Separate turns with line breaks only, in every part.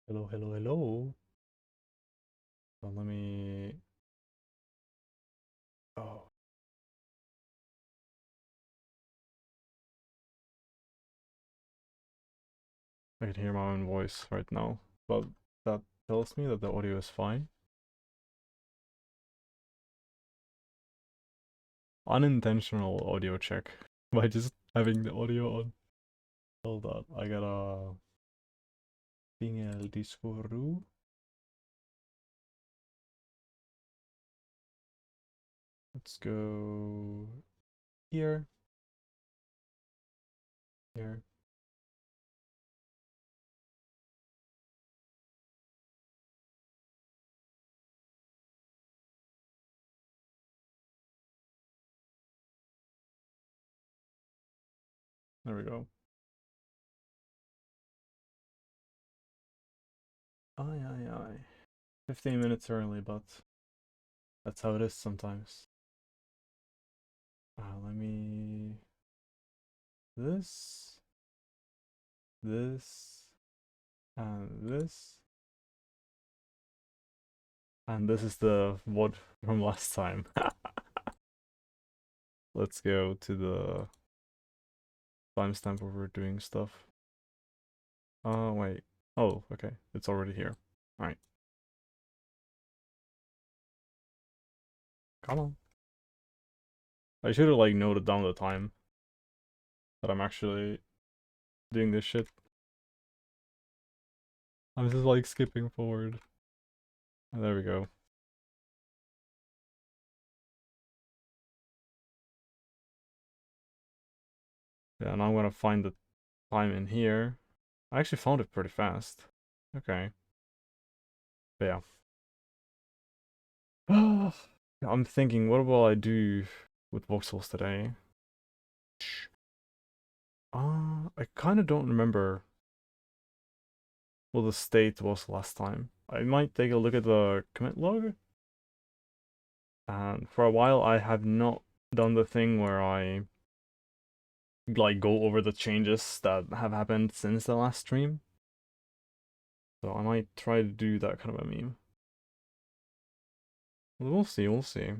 Hello, hello, hello. So let me. Oh, I can hear my own voice right now, but that tells me that the audio is fine. Unintentional audio check by just having the audio on. Hold on, I gotta ping el Discord. Let's go here, here. There we go. Aye, aye, aye. 15 minutes early, but that's how it is sometimes. Let me. This, this, and this. And this is the VOD from last time. Let's go to the timestamp where we're doing stuff. Oh, wait. Oh, okay. It's already here. Alright. Come on. I should have, like, noted down the time that I'm actually doing this shit. I'm just, like, skipping forward. And there we go. Yeah, now I'm gonna find the time in here. I actually found it pretty fast. Okay. But yeah. I'm thinking, what will I do with voxels today? I kind of don't remember what the state was last time. I might take a look at the commit log. And for a while, I have not done the thing where I like go over the changes that have happened since the last stream. So I might try to do that kind of a meme. We'll see, we'll see.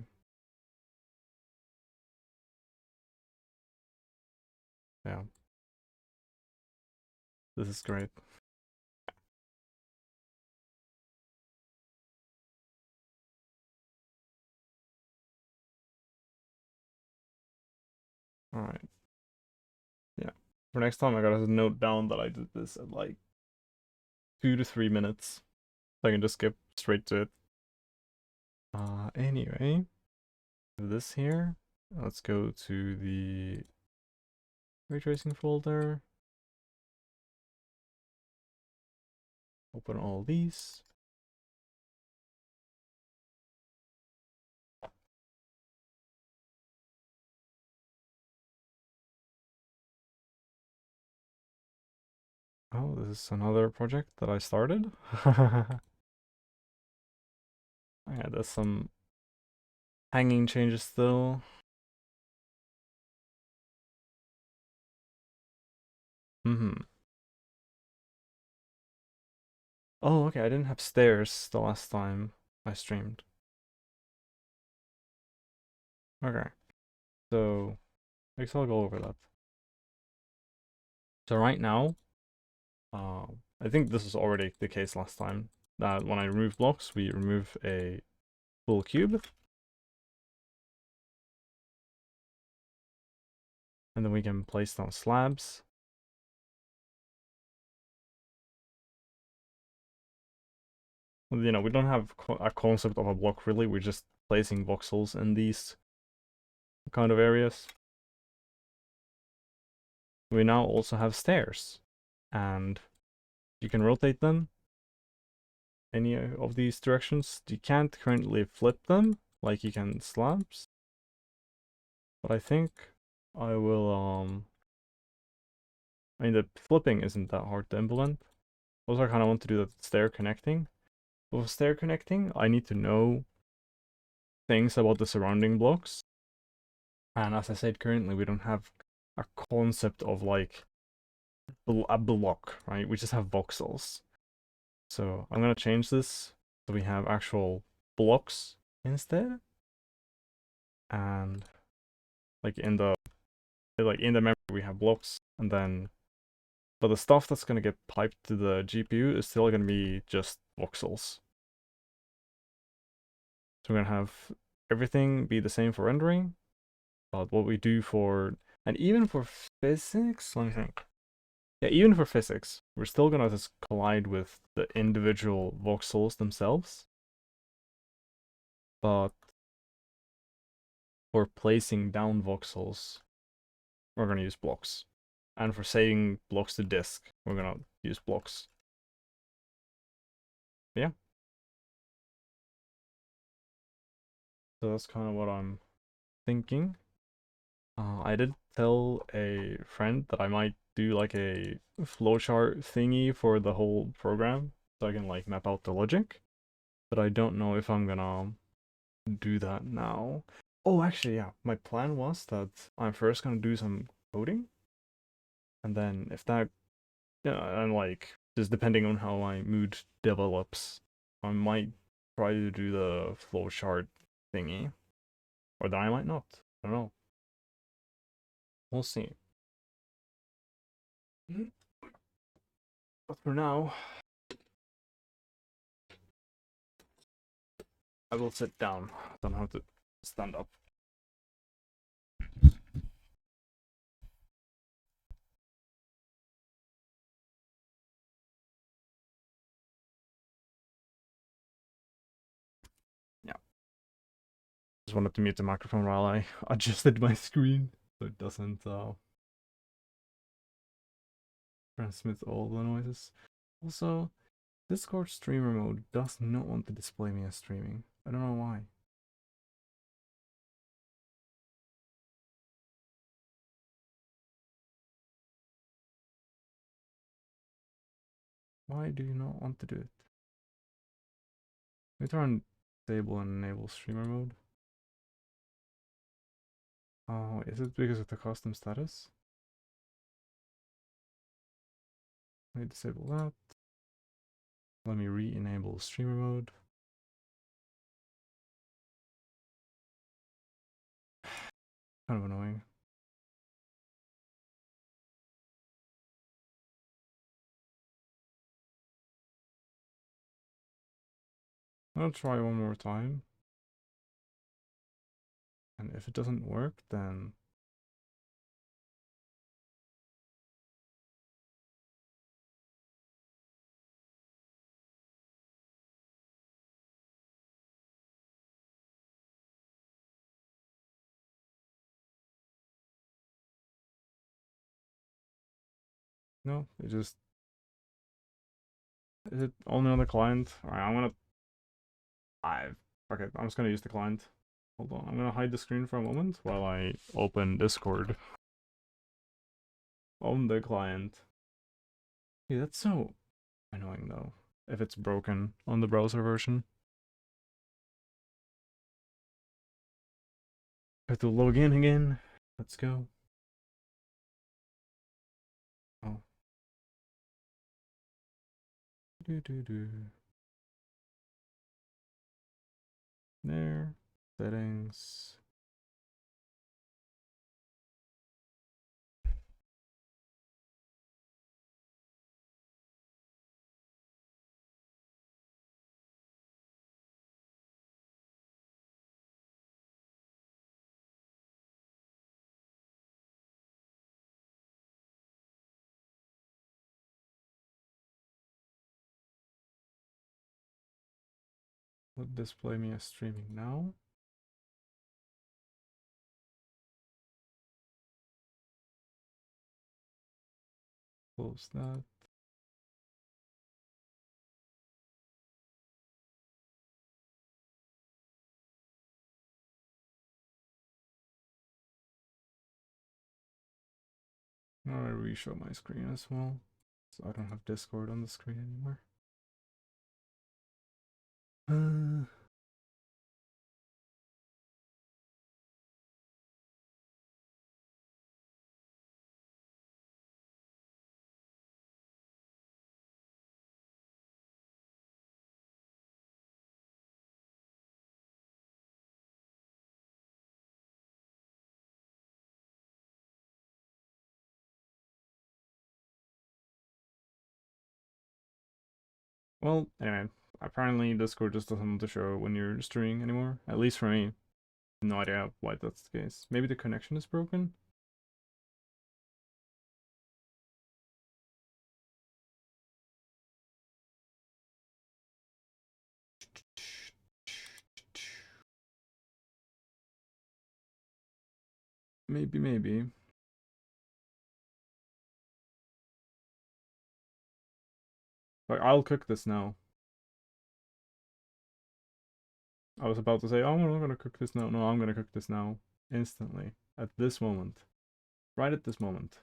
Yeah. This is great. Alright. Yeah. For next time, I gotta note down that I did this at like 2 to 3 minutes. So I can just skip straight to it. Anyway, this here. Let's go to the raytracing folder. Open all these. Oh, this is another project that I started. Yeah, there's some hanging changes still. Oh, okay, I didn't have stairs the last time I streamed. Okay, so I guess I'll go over that. So right now, I think this is already the case last time, that when I remove blocks, we remove a full cube. And then we can place down slabs. You know, we don't have a concept of a block really, we're just placing voxels in these kind of areas. We now also have stairs, and you can rotate them any of these directions. You can't currently flip them like you can slabs, but I think I will, I mean, the flipping isn't that hard to implement. Also, I kind of want to do the stair connecting. But for stair connecting, I need to know things about the surrounding blocks. And as I said, currently we don't have a concept of like a block, right? We just have voxels. So I'm gonna change this so we have actual blocks instead. And like in the memory we have blocks, and then but the stuff that's gonna get piped to the GPU is still gonna be just voxels. So we're gonna have everything be the same for rendering, but what we do for, and even for physics, let me think. Yeah, even for physics, we're still gonna just collide with the individual voxels themselves. But for placing down voxels, we're gonna use blocks. And for saving blocks to disk, we're gonna use blocks. Yeah. So that's kind of what I'm thinking. I did tell a friend that I might do like a flowchart thingy for the whole program so I can like map out the logic, but I don't know if I'm gonna do that now. Oh, actually, yeah, my plan was that I'm first gonna do some coding, and then if that, yeah, and like just depending on how my mood develops, I might try to do the flowchart thingy, or then I might not. I don't know. We'll see. But for now, I will sit down. I don't have to stand up. Yeah. Just wanted to mute the microphone while I adjusted my screen so it doesn't transmit all the noises. Also, Discord streamer mode does not want to display me as streaming. I don't know why. Why do you not want to do it? Let me try and disable and enable streamer mode. Oh, is it because of the custom status? Let me disable that. Let me re-enable streamer mode. Kind of annoying. I'll try one more time. And if it doesn't work, then no, it just, is it only on the client? Alright, okay, I'm just gonna use the client. Hold on, I'm gonna hide the screen for a moment while I open Discord on the client. Yeah, that's so annoying though, if it's broken on the browser version. I have to log in again. Let's go. Oh. There. Settings. Will display me as streaming now. Close that. Now I re-show my screen as well, so I don't have Discord on the screen anymore. Well, anyway, apparently Discord just doesn't want to show when you're streaming anymore. At least for me. No idea why that's the case. Maybe the connection is broken? Maybe. Like, I'll cook this now. I was about to say, oh, I'm not gonna cook this now. No, I'm gonna cook this now. Instantly. At this moment. Right at this moment.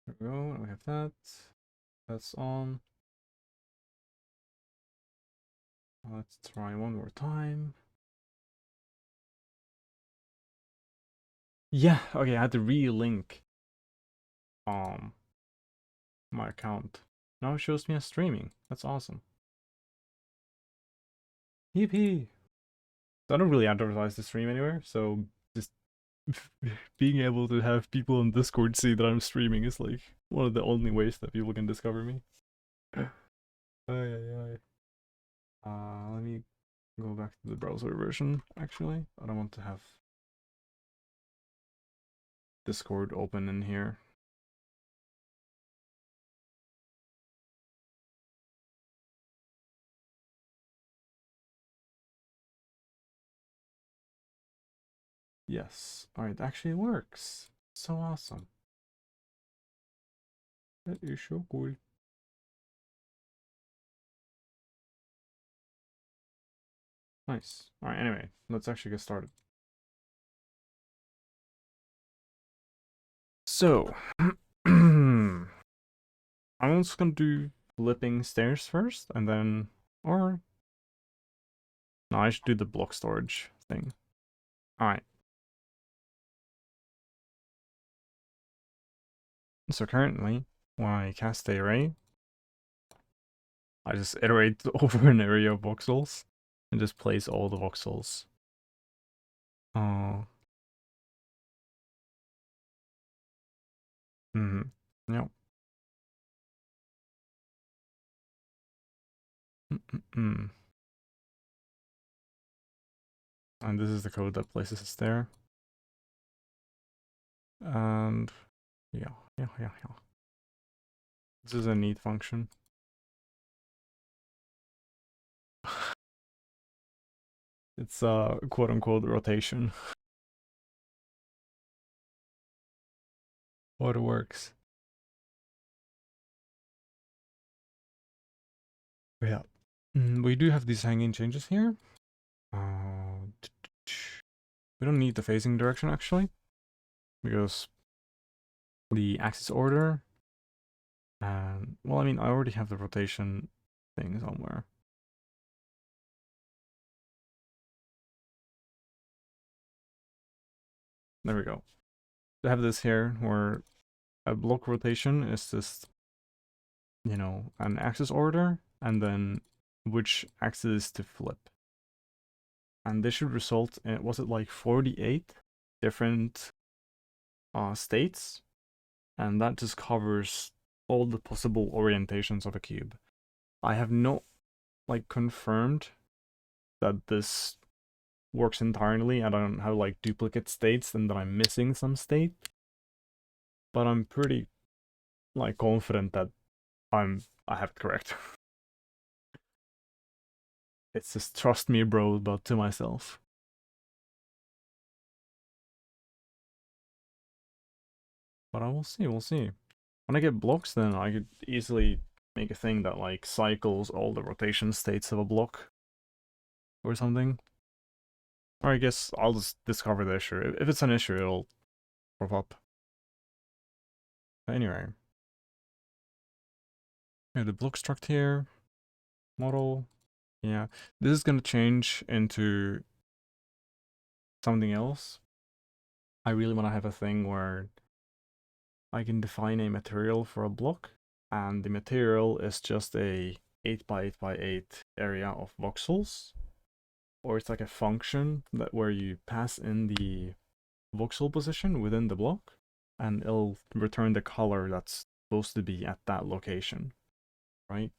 There we go. And we have that. That's on. Let's try one more time. Yeah, okay, I had to re-link my account. Now it shows me as streaming. That's awesome. Yippee! So I don't really advertise the stream anywhere, so just being able to have people on Discord see that I'm streaming is like one of the only ways that people can discover me. Ay, ay, ay. Let me go back to the browser version, actually. I don't want to have Discord open in here. Yes. Alright, actually works. So awesome. That is so cool. Nice. Alright, anyway, let's actually get started. So, I'm just gonna do flipping stairs first, and then, or, no, I should do the block storage thing. Alright. So currently, when I cast a array, I just iterate over an area of voxels, and just place all the voxels. Oh. Yep. And this is the code that places us there. And yeah. This is a neat function. It's quote unquote rotation. What works. Yeah. We do have these hanging changes here. We don't need the facing direction actually, because the axis order, and well, I mean, I already have the rotation thing somewhere. There we go. I have this here where a block rotation is just, you know, an axis order, and then which axis to flip. And this should result in, was it like 48 different states? And that just covers all the possible orientations of a cube. I have not like confirmed that this works entirely and I don't have like duplicate states and that I'm missing some state. But I'm pretty like confident that I have it correct. It's just trust me, bro, but to myself. But I will see, we'll see. When I get blocks, then I could easily make a thing that like cycles all the rotation states of a block or something. Or I guess I'll just discover the issue. If it's an issue, it'll pop up. But anyway. Yeah, the block struct here. Model. Yeah. This is gonna change into something else. I really want to have a thing where I can define a material for a block, and the material is just a 8 by 8 by 8 area of voxels. or it's like a function that where you pass in the voxel position within the block, and it'll return the color that's supposed to be at that location, right?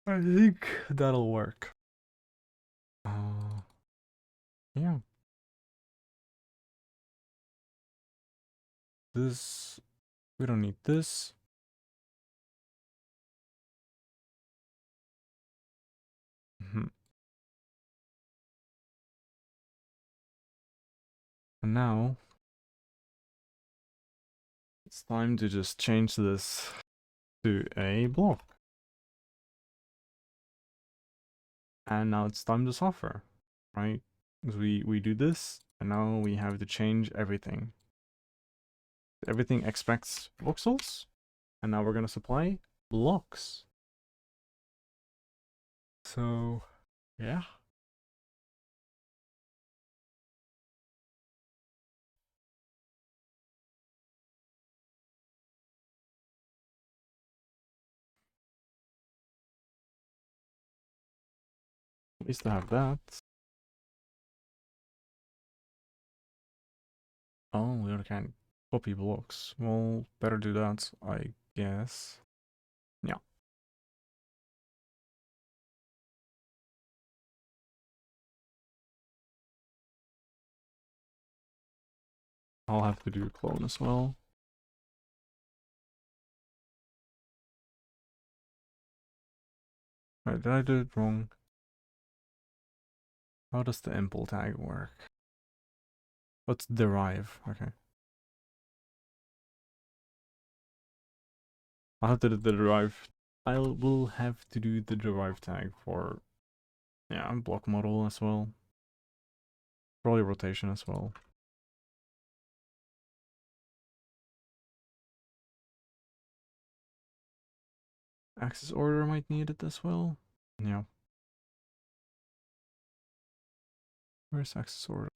I think that'll work. Yeah. This, we don't need this. And now it's time to just change this to a block. And now it's time to suffer, right? Because we do this, and now we have to change everything. Everything expects voxels, and now we're gonna supply blocks. So, yeah. At least I have that. Oh, we can't copy blocks. Well, better do that, I guess. Yeah. I'll have to do a clone as well. Wait, did I do it wrong? How does the impl tag work? What's derive? Okay. I'll have to do the derive. I will have to do the derive tag for, yeah, block model as well. Probably rotation as well. Axis order might need it as well. Yeah. Where's axis order?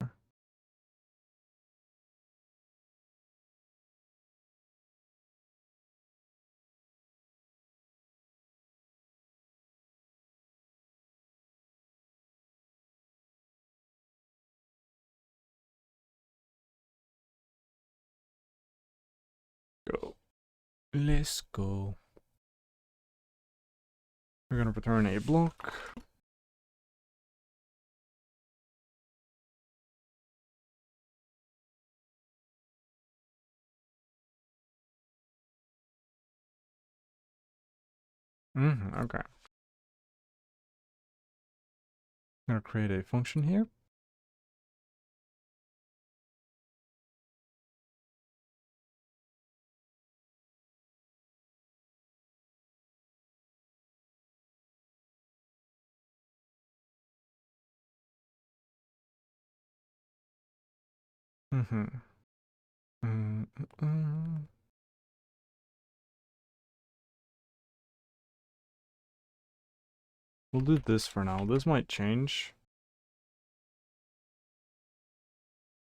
Go. Let's go. We're gonna return a block. Okay. I'm gonna create a function here. We'll do this for now. This might change.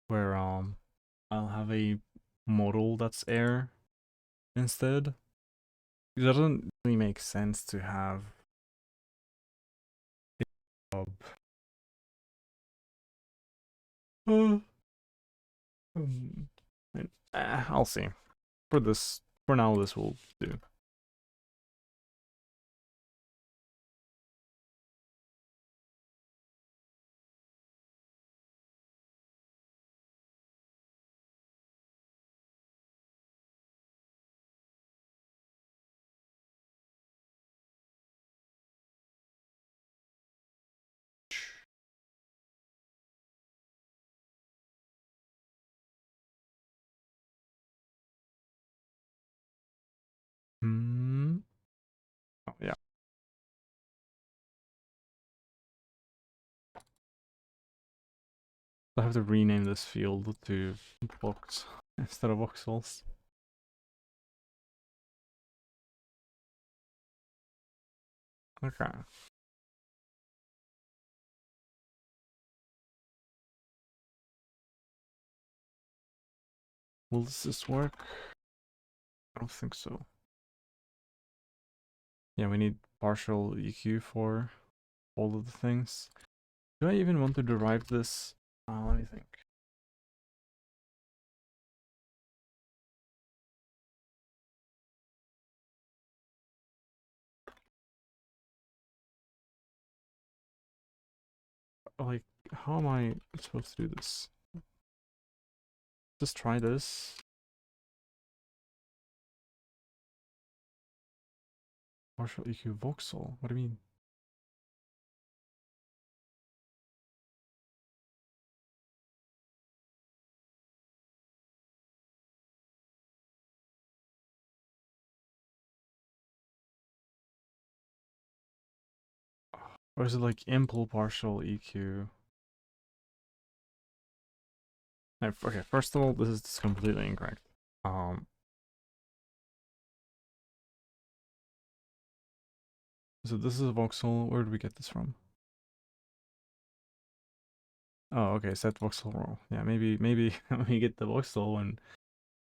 Where I'll have a model that's air instead. It doesn't really make sense to have a I'll see. For this, for now, this will do. Oh, yeah. I have to rename this field to blocks instead of voxels. Okay. Will this work? I don't think so. Yeah, we need partial EQ for all of the things. Do I even want to derive this? Let me think. Like, how am I supposed to do this? Just try this. Partial EQ voxel. What do you mean? Or is it like impl partial EQ? No, okay, first of all, this is completely incorrect. So this is a voxel. Where did we get this from? Oh, okay, set voxel rule. Yeah, maybe we get the voxel when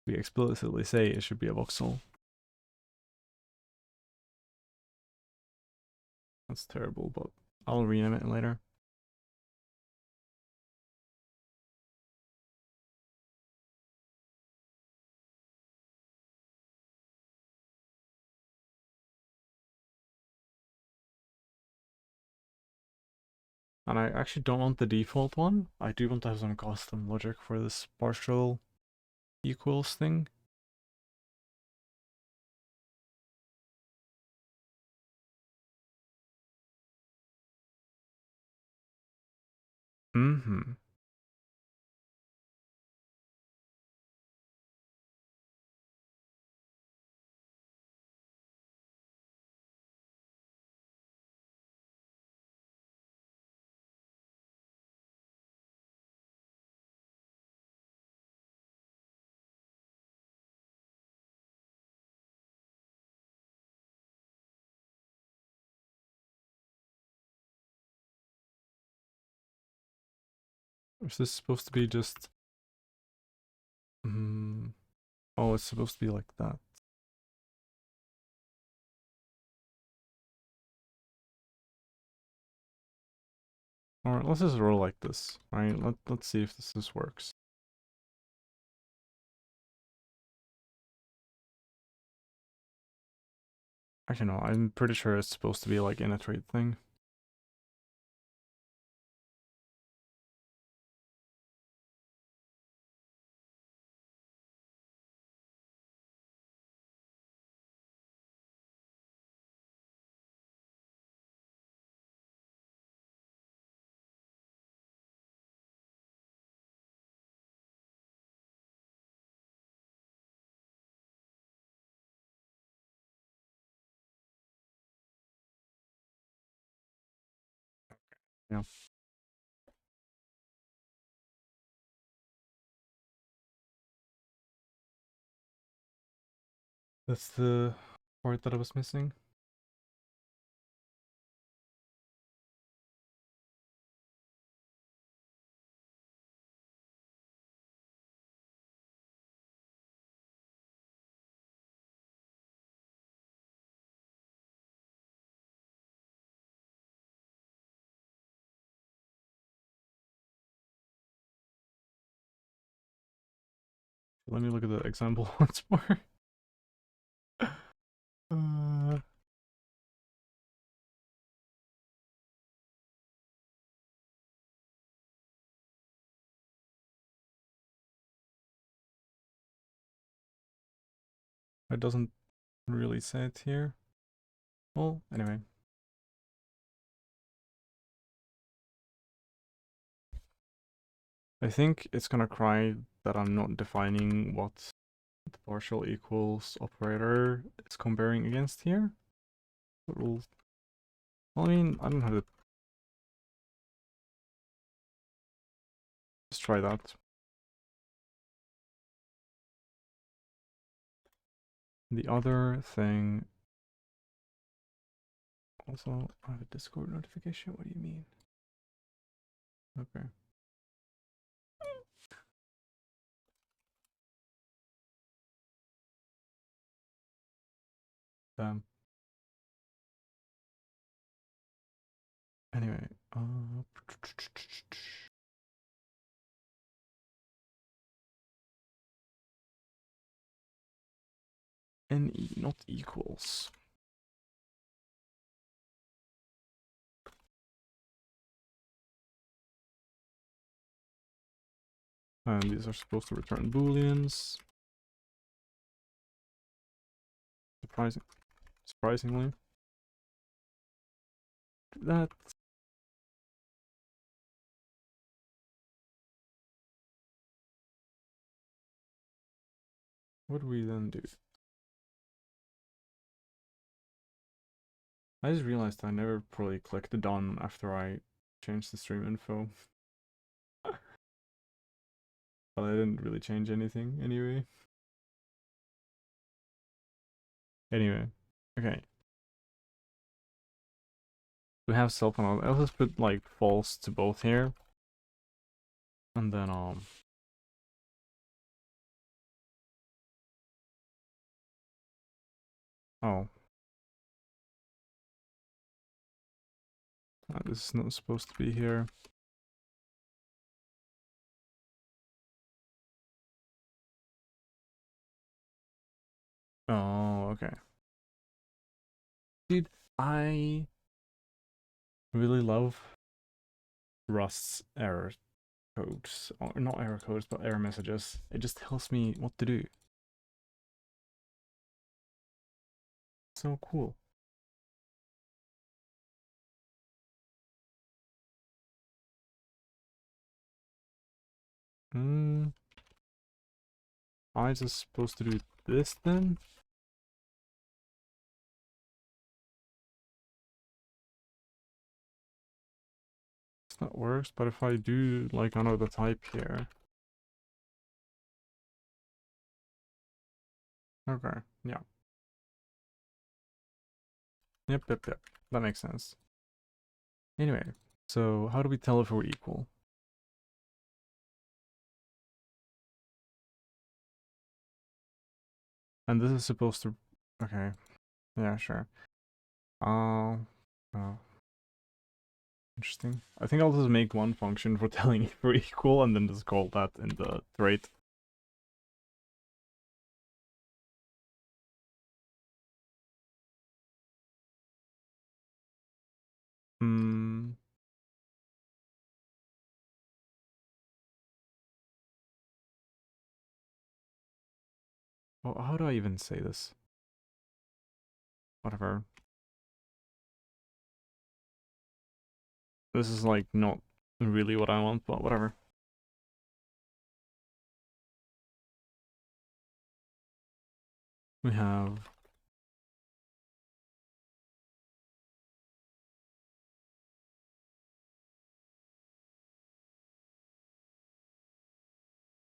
we explicitly say it should be a voxel. That's terrible, but I'll rename it later. And I actually don't want the default one. I do want to have some custom logic for this partial equals thing. Mm-hmm. Is this supposed to be just... Oh, it's supposed to be like that. Alright, let's just roll like this. Alright, let's see if this works. Actually, no, I'm pretty sure it's supposed to be like in a trade thing. Yeah. That's the part that I was missing. Let me look at the example once more. uh, it doesn't really say it here. Well, anyway. I think it's gonna cry that I'm not defining what the partial equals operator is comparing against here. Well, I mean, I don't have to... Let's try that. The other thing... Also, I have a Discord notification. What do you mean? Okay. Anyway, NE not equals. And these are supposed to return booleans. Surprisingly. That. What do we then do? I just realized I never probably clicked done after I changed the stream info. But I didn't really change anything anyway. Anyway, okay. We have self and all. I'll just put like false to both here. And then oh. This is not supposed to be here. Oh, okay. Dude, I really love Rust's error codes. Or not error codes, but error messages. It just tells me what to do. So cool. I just supposed to do this then? That works, but if I do like another type here. Okay, yeah. Yep. That makes sense. Anyway, so how do we tell if we're equal? And this is supposed to... Okay. Yeah, sure. Oh. Interesting. I think I'll just make one function for telling if we're equal and then just call that in the trait. Well, how do I even say this? Whatever. This is like not really what I want, but whatever. We have...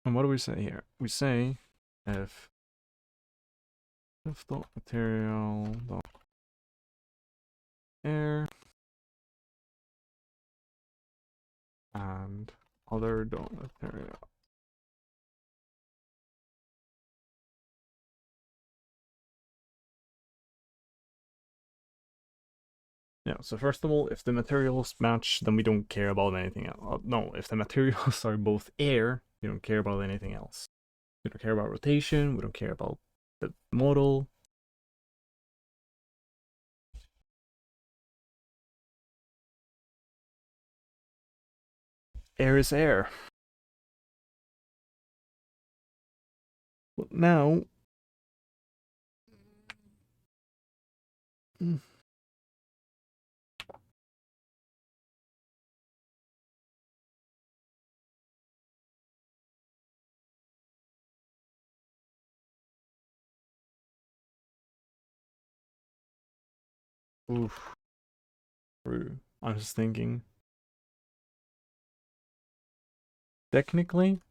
And what do we say here? We say if dot material dot air and other dot material. Yeah, so first of all, if the materials match, then we don't care about anything else. No, if the materials are both air, we don't care about anything else. We don't care about rotation, we don't care about the model. Air is air. Well, now... Oof. True. I'm just thinking. Technically,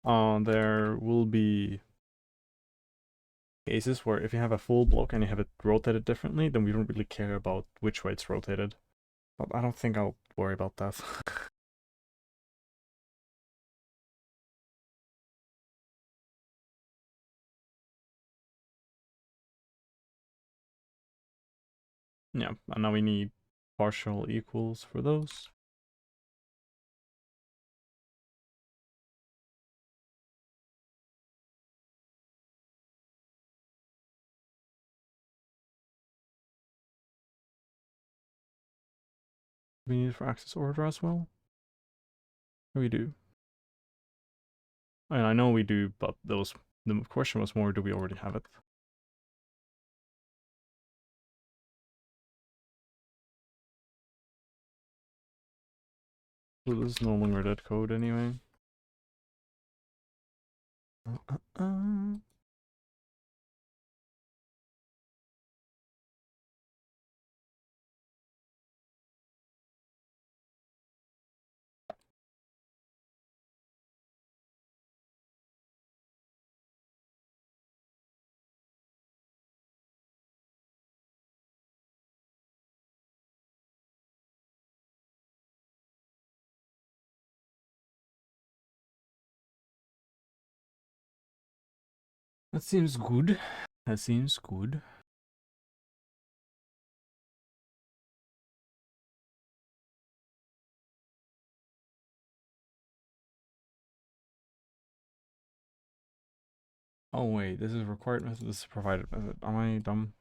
there will be cases where if you have a full block and you have it rotated differently, then we don't really care about which way it's rotated. But I don't think I'll worry about that. Yeah, and now we need partial equals for those. We need it for access order as well. We do. I know we do, but the question was more, do we already have it? So this is no longer dead code anyway. That seems good. That seems good. Oh wait, this is required method, this is provided method. Am I dumb?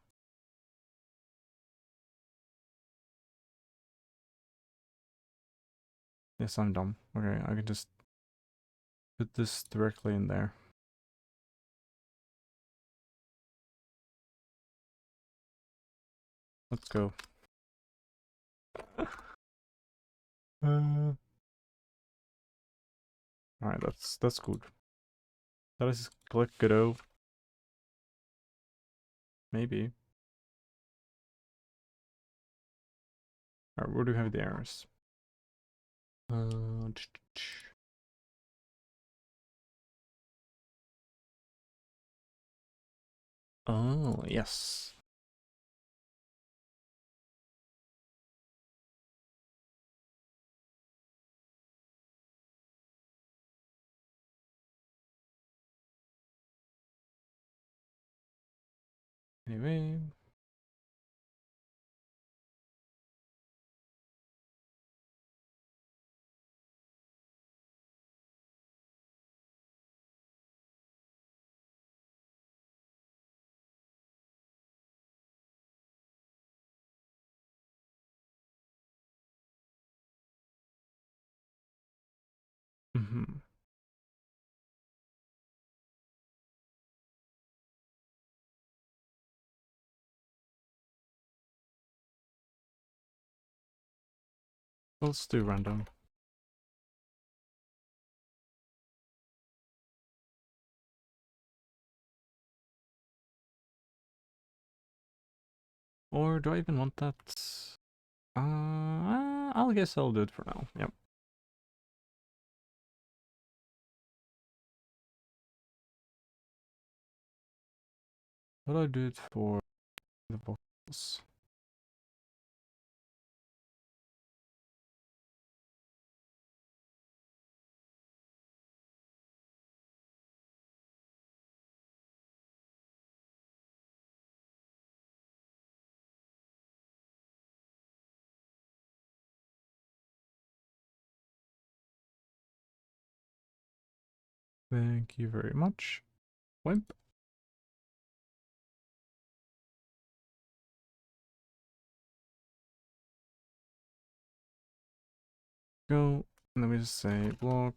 Yes, I'm dumb. Okay, I can just put this directly in there. Let's go. Alright, that's good. That is click Godot. Maybe. Alright, where do we have the errors? Oh, yes. Anyway. Mm-hmm. Let's do random. Or do I even want that? I'll guess I'll do it for now. Yep. But I'll do it for the voxels. Thank you very much. Wimp. Go. And then we just say block.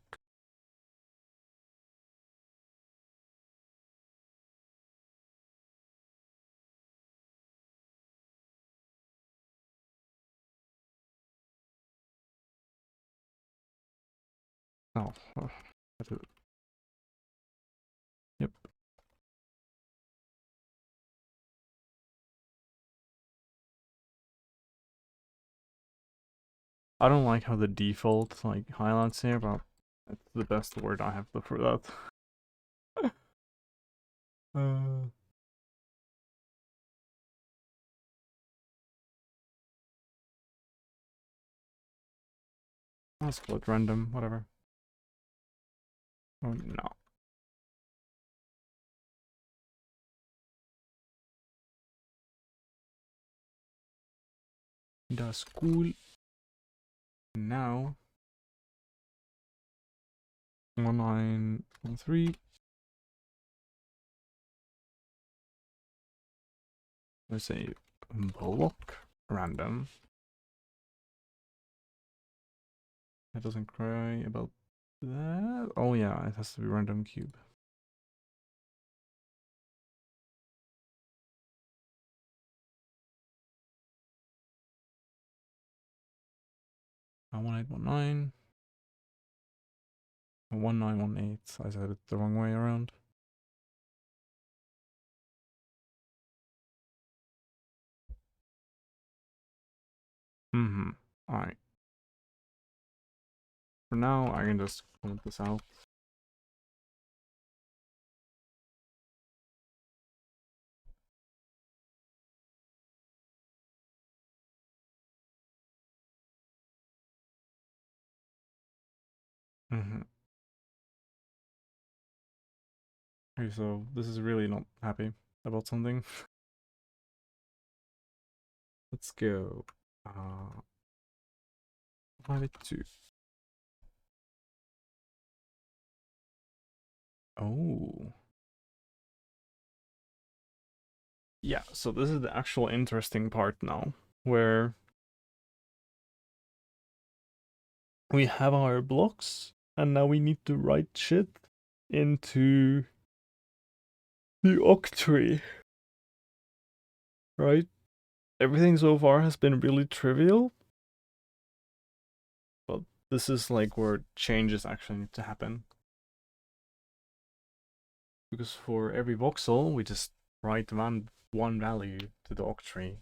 Oh, yep. I don't like how the default like highlights here, but it's the best word I have for that. I'll split random, whatever. Oh no. That's cool. Now 1913. Let's say block random. It doesn't cry about that. Oh yeah, it has to be random cube. I 1819. 1918. I said it the wrong way around. Alright. For now, I can just comment this out. Okay, so this is really not happy about something. Let's go. 582. Oh. Yeah, so this is the actual interesting part now, where we have our blocks, and now we need to write shit into the octree, right? Everything so far has been really trivial, but this is like where changes actually need to happen. Because for every voxel, we just write one value to the octree.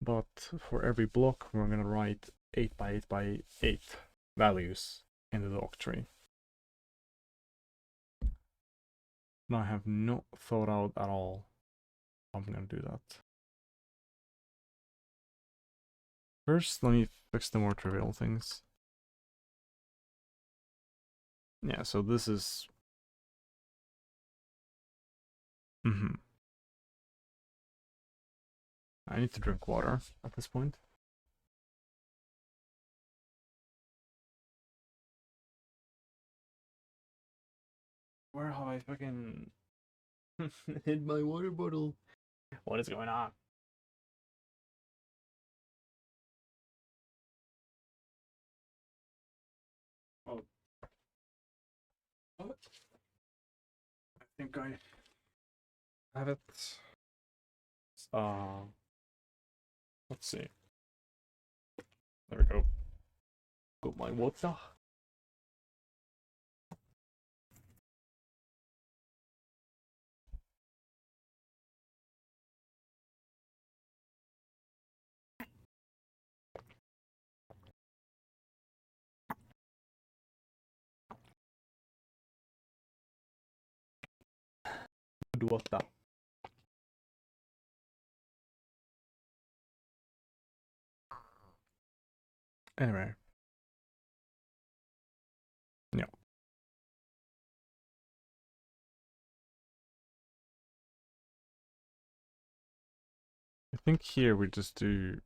But for every block, we're gonna write 8 by 8 by 8 values into the octree. And I have not thought out at all how I'm gonna do that. First, let me fix the more trivial things. Yeah, so this is... I need to drink water at this point. Where have I fucking hid my water bottle? What is going on? Oh. What? I think I have it. Let's see. There we go. Got my water. Good water. Anyway. Yeah. I think here we just do...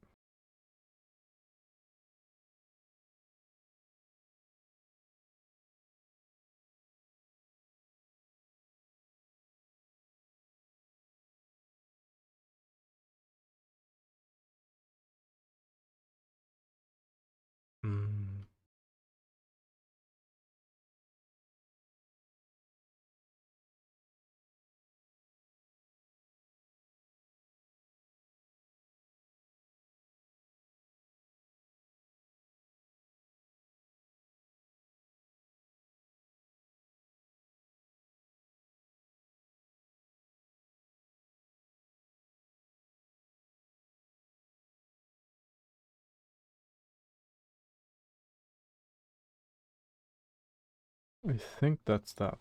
I think that's that.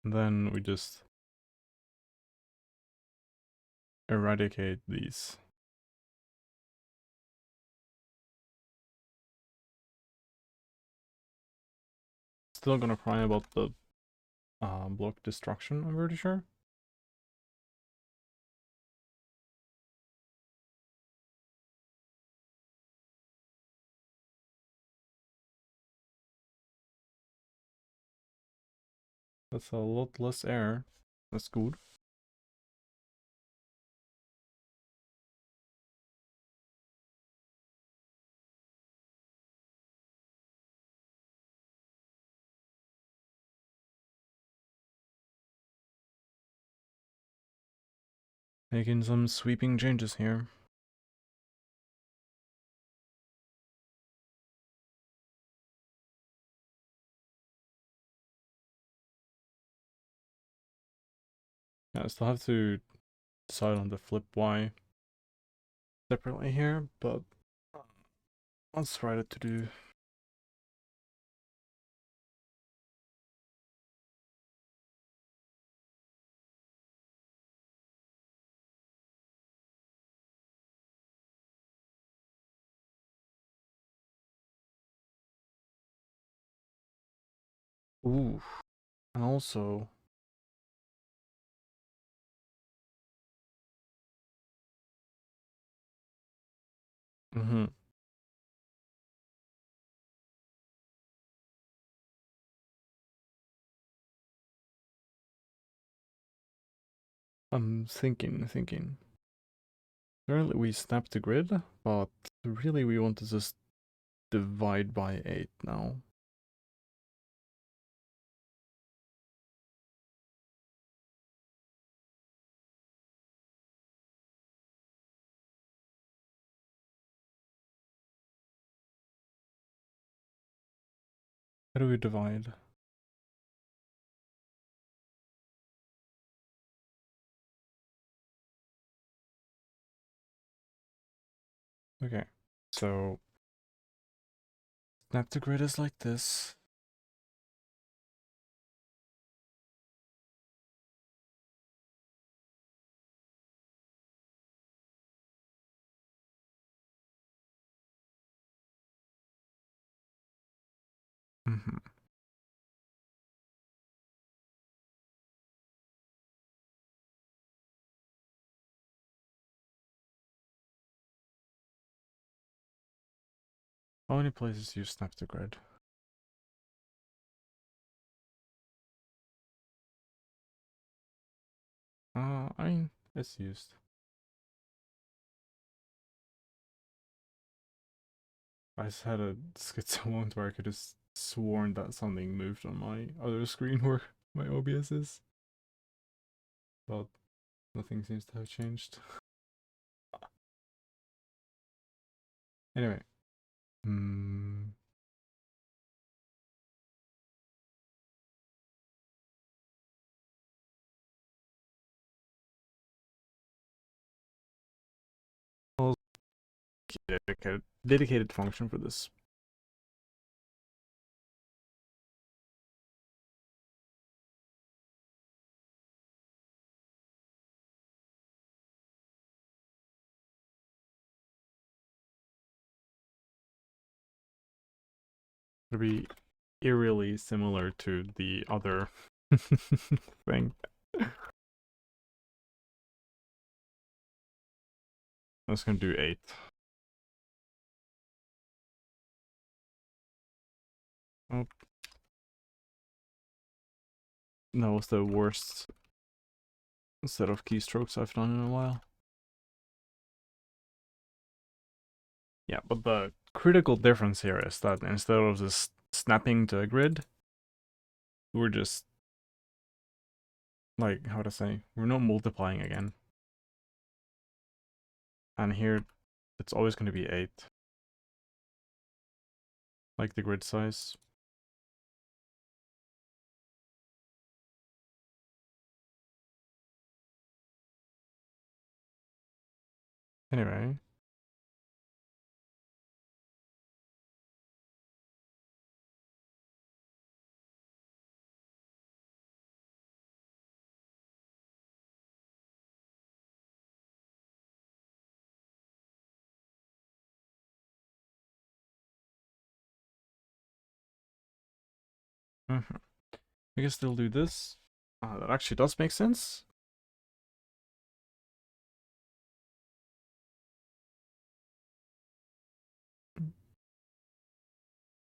Then we just eradicate these. Still gonna cry about the block destruction, I'm pretty sure. That's a lot less air. That's good. Making some sweeping changes here. Yeah, I still have to decide on the flip Y separately here, but let's write it to do. Ooh, and also, mm-hmm. I'm thinking. Currently we snap the grid, but really we want to just divide by 8 now. How do we divide? Okay, so snap the grid is like this. Mm-hmm. How many places do you snap the grid? I mean, it's used. I just had a schizo moment where I could have sworn that something moved on my other screen where my OBS is. But nothing seems to have changed. Anyway. Hmm. I'll dedicated function for this. It'll be eerily similar to the other thing. I was gonna do 8. Oh, that was the worst set of keystrokes I've done in a while. Yeah, but the critical difference here is that instead of just snapping to a grid, we're just, like, how to say, we're not multiplying again. And here, it's always going to be 8. Like the grid size. Anyway. We can still do this. That actually does make sense.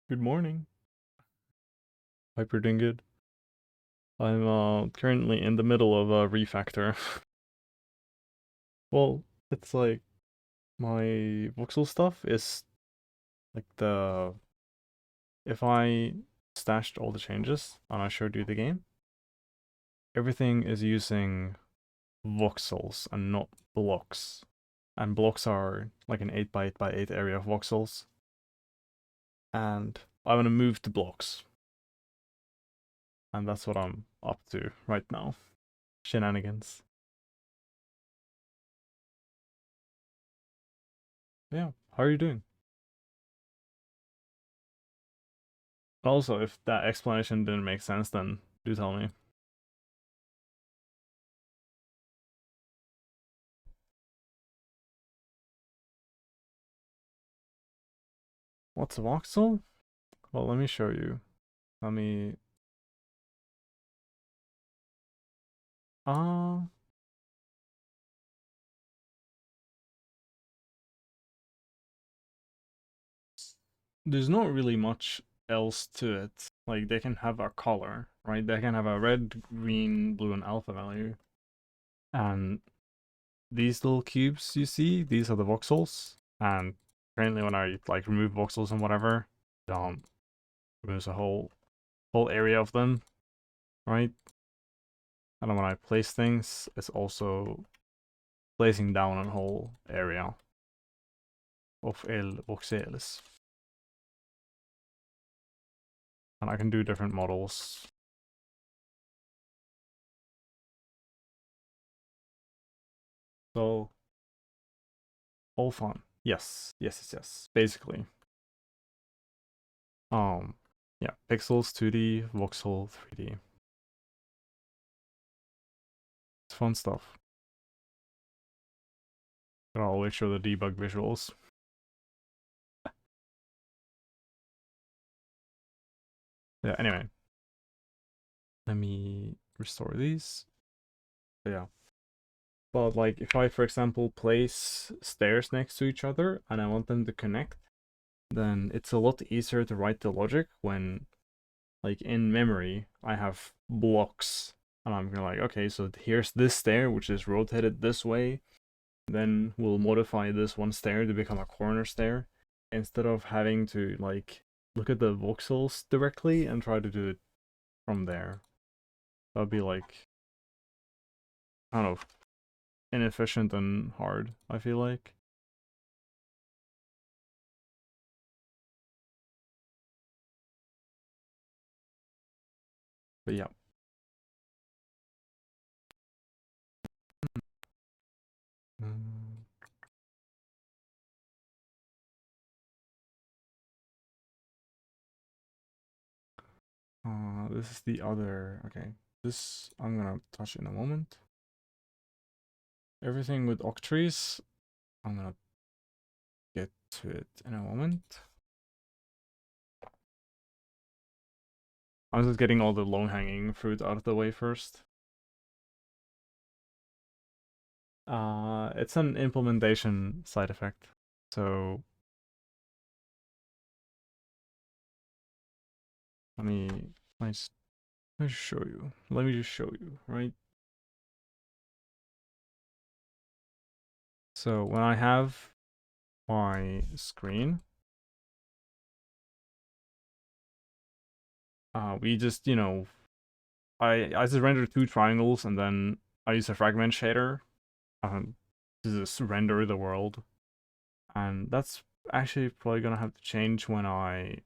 Good morning. Hope you're doing good. I'm currently in the middle of a refactor. Well, it's like my voxel stuff is like the if I stashed all the changes and I showed you the game, everything is using voxels and not blocks. And blocks are like an 8 by 8 by 8 area of voxels. And I want to move to blocks. And that's what I'm up to right now. Shenanigans. Yeah, how are you doing? Also, if that explanation didn't make sense, then do tell me. What's a voxel? Well, let me show you. Let me... Uh, there's not really much else to it. Like, they can have a color, right? They can have a red, green, blue, and alpha value. And these little cubes you see, these are the voxels. And currently when I like remove voxels and whatever, removes a whole area of them, right? And then when I place things, it's also placing down a whole area of el voxels. And I can do different models. So all fun. Yes, yes, yes, yes. Basically. Yeah, pixels 2D, voxel 3D. It's fun stuff. I'll always show the debug visuals. Yeah, anyway. Let me restore these. Yeah. But like if I, for example, place stairs next to each other and I want them to connect, then it's a lot easier to write the logic when like in memory I have blocks and I'm gonna like, okay, so here's this stair which is rotated this way, then we'll modify this one stair to become a corner stair instead of having to like look at the voxels directly and try to do it from there. That'd be like, I don't know, inefficient and hard, I feel like. But yeah. Mm, this is the other, okay. This I'm gonna touch in a moment. Everything with octrees, I'm gonna get to it in a moment. I'm just getting all the low-hanging fruit out of the way first. It's an implementation side effect. So let me just show you. Let me just show you, right? So when I have my screen, we just, you know, I just render two triangles and then I use a fragment shader to just render the world. And that's actually probably gonna have to change when I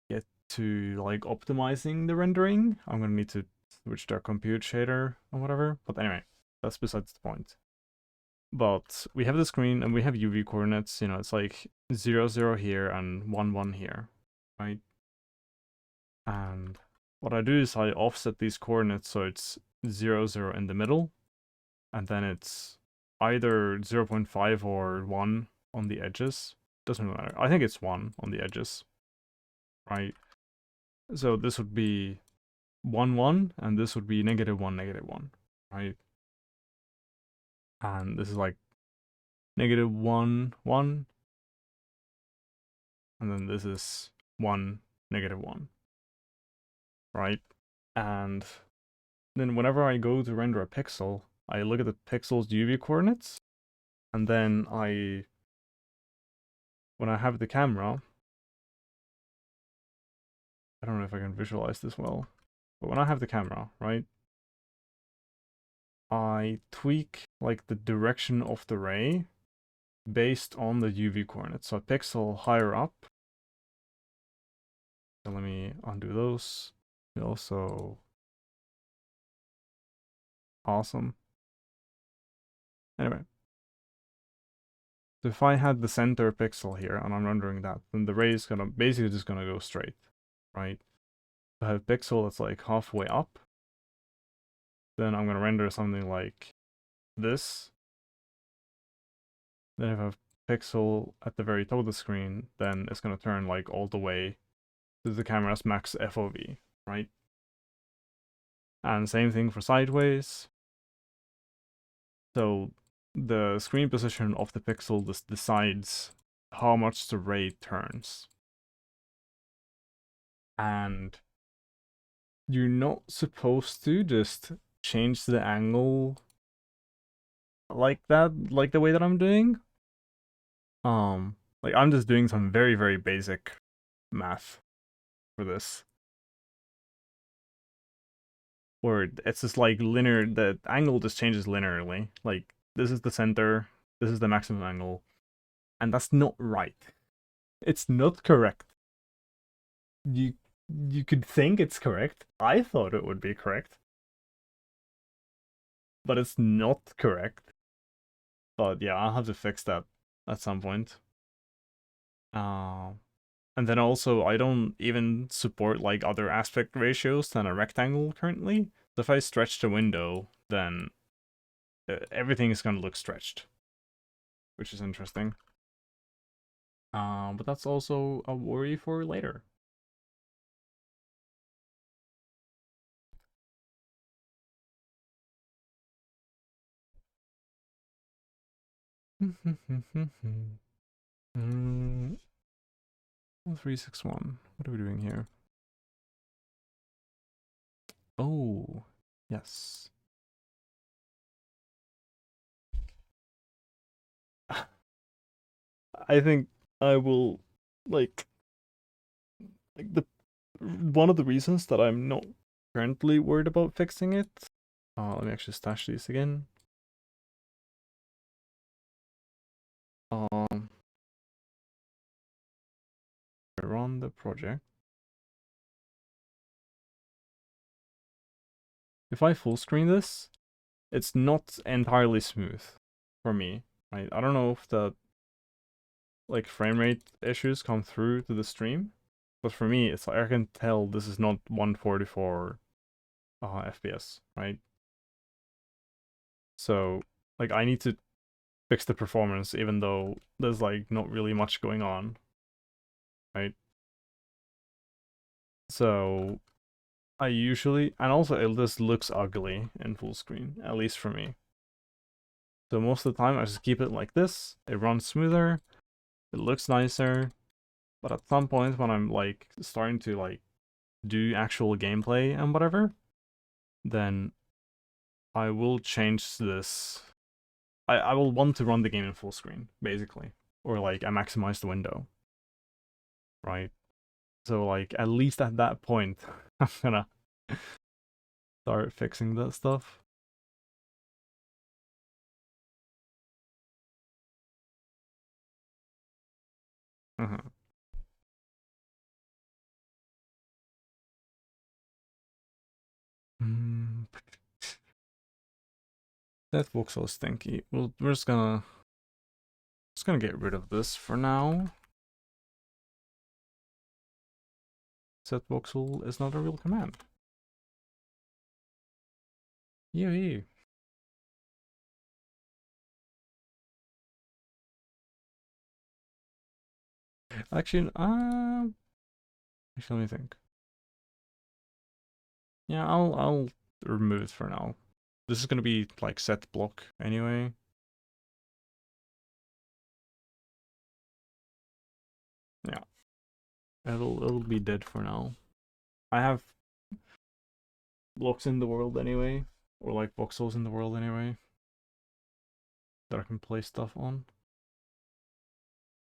get to like optimizing the rendering. I'm gonna need to switch to a compute shader or whatever. But anyway, that's besides the point. But we have the screen and we have UV coordinates, you know, it's like 0, 0 here and 1, 1 here, right? And what I do is I offset these coordinates so it's 0, 0 in the middle, and then it's either 0 0.5 or 1 on the edges. Doesn't matter. I think it's 1 on the edges, right? So this would be 1, 1, and this would be negative 1, negative 1, right? And this is like negative 1, 1, and then this is 1, negative 1, right? And then whenever I go to render a pixel, I look at the pixel's UV coordinates, and then when I have the camera, I don't know if I can visualize this well, but when I have the camera, right, I tweak like the direction of the ray based on the UV coordinates. So a pixel higher up. So let me undo those. Also, awesome. Anyway, so if I had the center pixel here and I'm rendering that, then the ray is gonna basically just gonna go straight, right? If I have a pixel that's like halfway up, then I'm gonna render something like this. Then if I have a pixel at the very top of the screen, then it's gonna turn like all the way to the camera's max FOV, right? And same thing for sideways. So the screen position of the pixel decides how much the ray turns. And you're not supposed to just change the angle like that, like the way that I'm doing. Like I'm just doing some very, very basic math for this. Where it's just like linear, the angle just changes linearly. Like this is the center, this is the maximum angle, and that's not right. It's not correct. You you could think it's correct. I thought it would be correct, but it's not correct. But yeah, I'll have to fix that at some point. Uh, and then also, I don't even support like other aspect ratios than a rectangle currently. So if I stretch the window, then everything is gonna look stretched, which is interesting. But that's also a worry for later. mm, 361. What are we doing here? Oh, yes. I think I will like the one of the reasons that I'm not currently worried about fixing it. Let me actually stash these again. Run the project. If I full screen this, it's not entirely smooth for me. Right? I don't know if the like frame rate issues come through to the stream, but for me, it's like I can tell this is not 144 FPS, right? So like I need to fix the performance even though there's like not really much going on, right? So I usually, and also it just looks ugly in full screen, at least for me. So most of the time I just keep it like this. It runs smoother, it looks nicer, but at some point when I'm like starting to like do actual gameplay and whatever, then I will change this. I will want to run the game in full screen, basically. Or like I maximize the window. Right? So like at least at that point I'm gonna start fixing that stuff. Uh-huh. That voxel is stinky. Well, we're just gonna get rid of this for now. Set voxel is not a real command. Yay. Actually, let me think. Yeah, I'll remove it for now. This is gonna be like set block anyway. Yeah. It'll be dead for now. I have blocks in the world anyway, or like voxels in the world anyway, that I can place stuff on.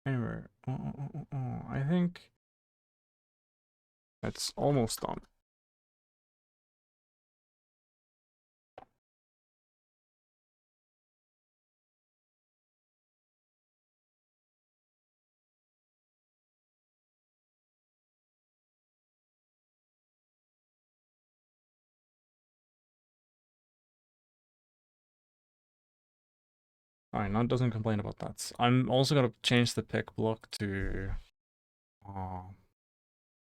Anyway, I think it's almost done. Alright, now it doesn't complain about that. I'm also gonna change the pick block to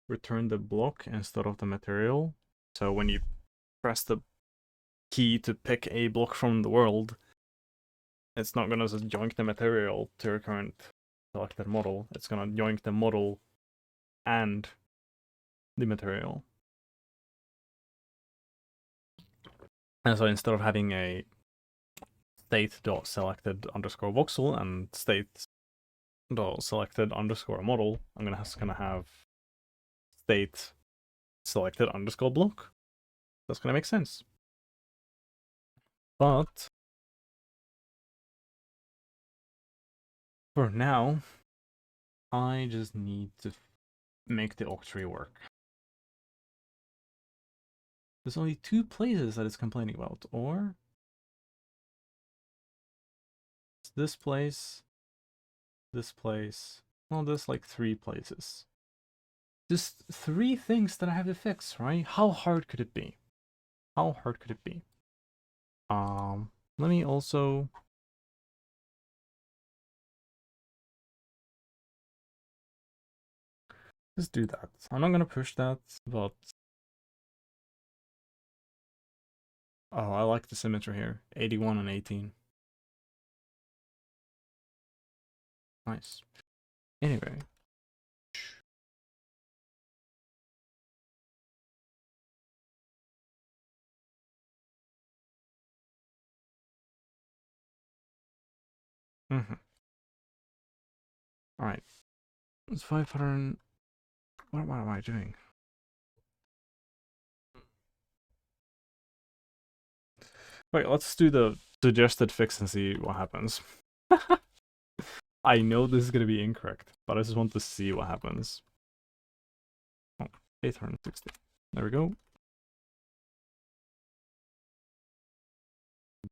return the block instead of the material. So when you press the key to pick a block from the world, it's not gonna just joink the material to your current selected model. It's gonna joink the model and the material. And so instead of having a state.selected underscore voxel and state.selected underscore model, I'm gonna have state selected underscore block. That's gonna make sense. But for now, I just need to make the octree work. There's only 2 places that it's complaining about, or it's this place, well, there's like 3 places. Just 3 things that I have to fix, right? How hard could it be? How hard could it be? Let me also just do that. I'm not gonna push that, but oh, I like the symmetry here. 81 and 18. Nice. Anyway. Alright. It's 500. What am I doing? Wait, let's do the suggested fix and see what happens. I know this is gonna be incorrect, but I just want to see what happens. Oh, 860. There we go.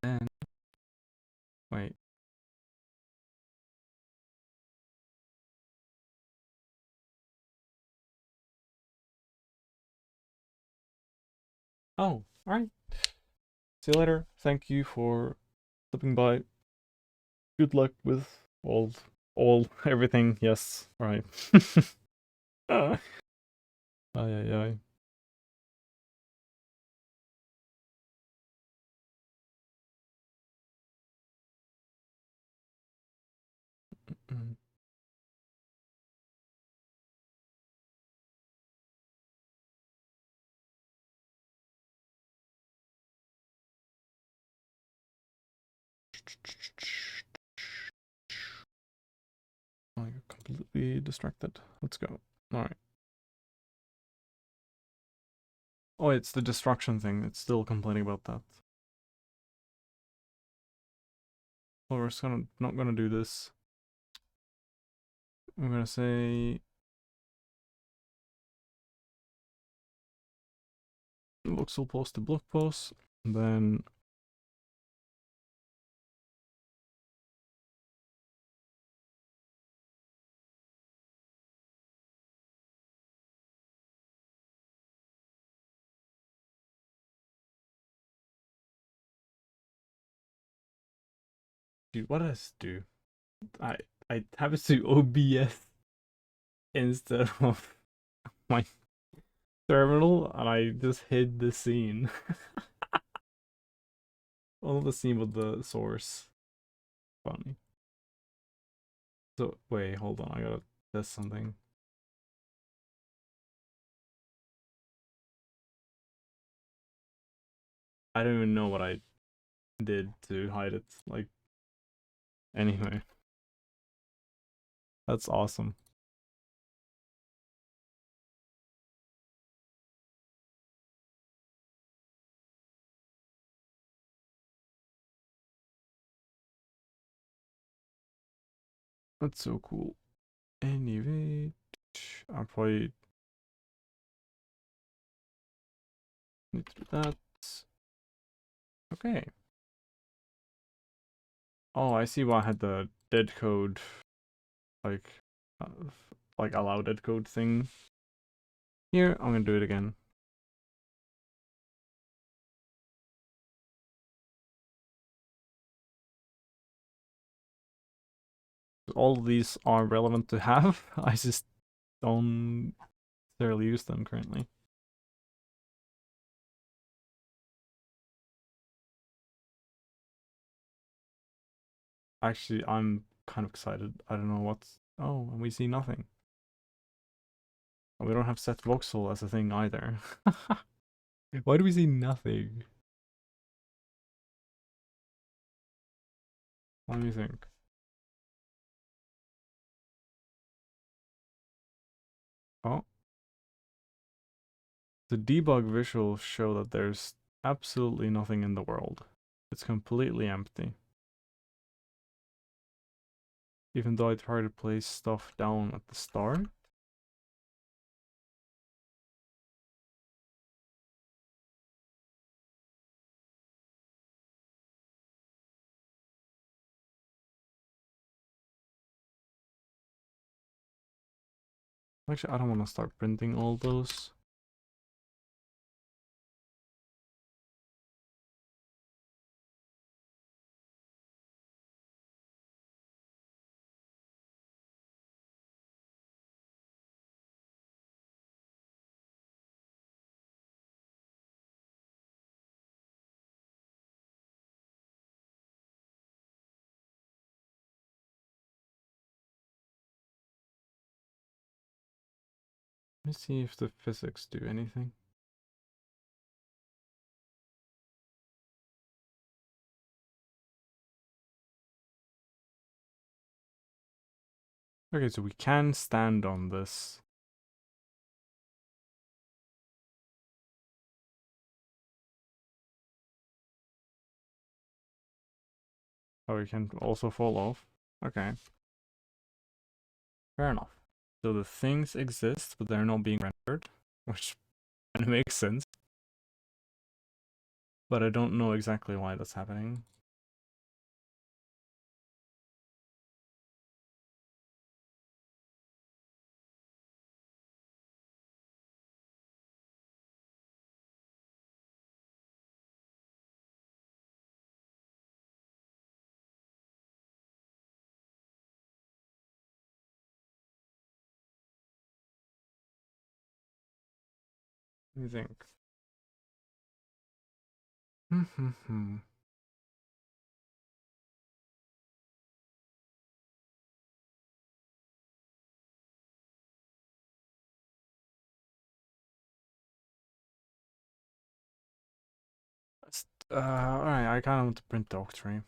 Then wait. Oh, alright. See you later. Thank you for stopping by. Good luck with everything. Yes. Alright. Ay, ay, ay. Mm. Oh, you're completely distracted. Let's go. Alright. Oh, it's the destruction thing. It's still complaining about that. Well, we're just not gonna do this. I'm gonna say voxel post to block post, and then dude, what does this do? I have it to OBS instead of my terminal, and I just hid the scene. Well, the scene with the source. Funny. So wait, hold on. I gotta test something. I don't even know what I did to hide it. Like, anyway, that's awesome. That's so cool. Anyway, I'll probably need to do that. Okay. Oh, I see why I had the dead code, like, uh, like allow dead code thing. Here, I'm gonna do it again. All of these are relevant to have. I just don't necessarily use them currently. Actually, I'm kind of excited. I don't know what's... Oh, and we see nothing. And we don't have set voxel as a thing either. Why do we see nothing? Let me think. Oh. The debug visuals show that there's absolutely nothing in the world. It's completely empty. Even though I try to place stuff down at the start. Actually, I don't want to start printing all those. Let me see if the physics do anything. Okay, so we can stand on this. Oh, we can also fall off. Okay. Fair enough. So the things exist, but they're not being rendered, which kind of makes sense. But I don't know exactly why that's happening. Let me think. Alright, I kind of want to print the octree.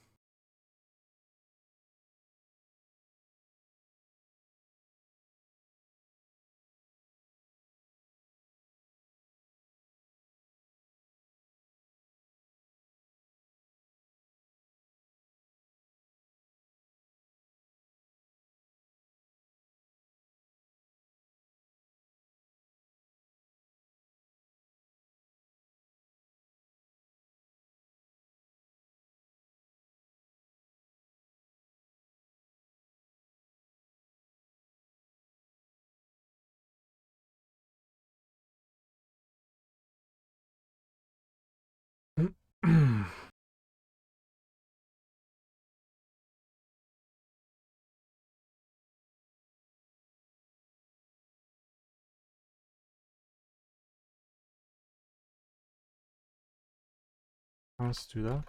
Let's do that.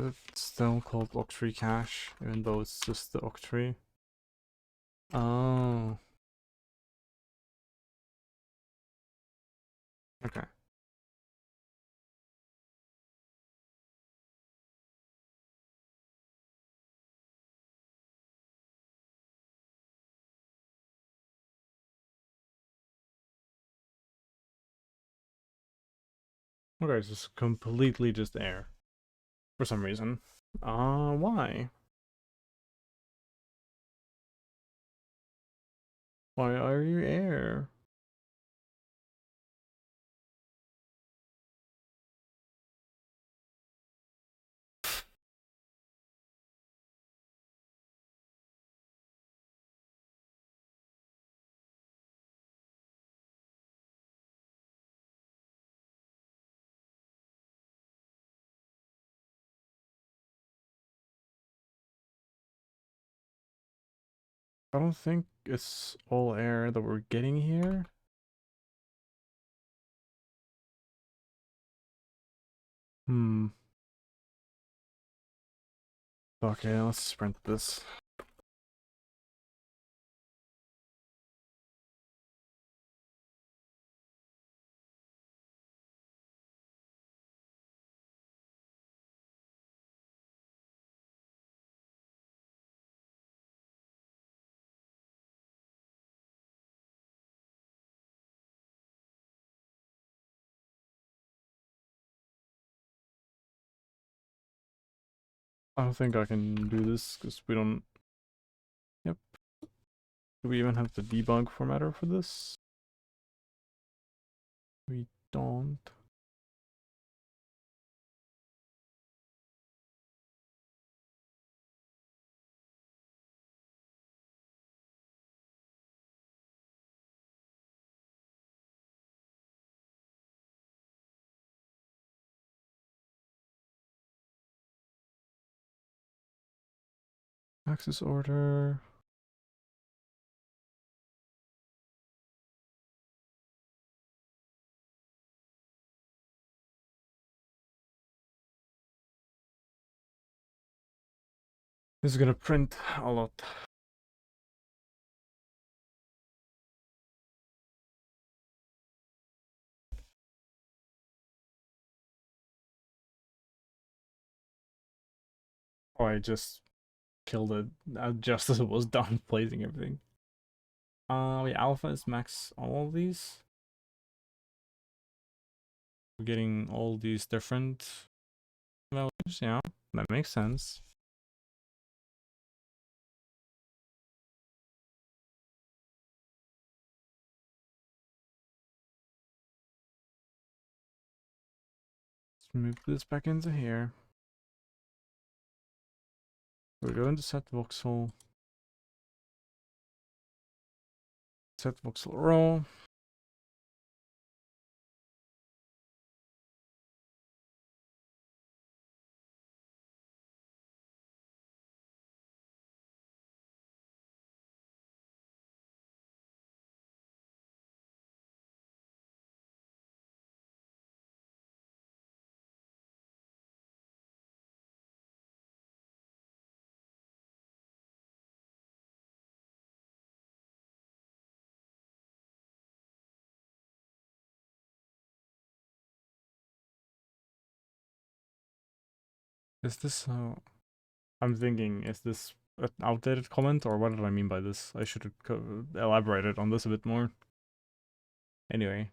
It's still called octree cache, even though it's just the octree. Oh. Okay. Okay, it's just completely just air. For some reason. Why? Why are you air? I don't think it's all air that we're getting here. Okay, let's sprint this. I don't think I can do this because we don't. Yep. Do we even have the debug formatter for this? We don't. Access order. This is gonna print a lot. Oh, I just killed it just as it was done placing everything. Wait, alpha is max all of these. We're getting all these different values, yeah, that makes sense. Let's move this back into here. We're going to set voxel. Set voxel row. Is this I'm thinking, is this an outdated comment or what did I mean by this? I should have elaborated on this a bit more. Anyway.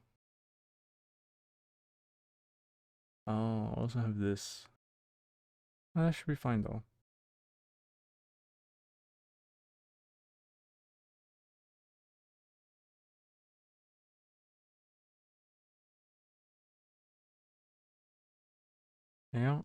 Oh, I also have this. That should be fine though. Yeah.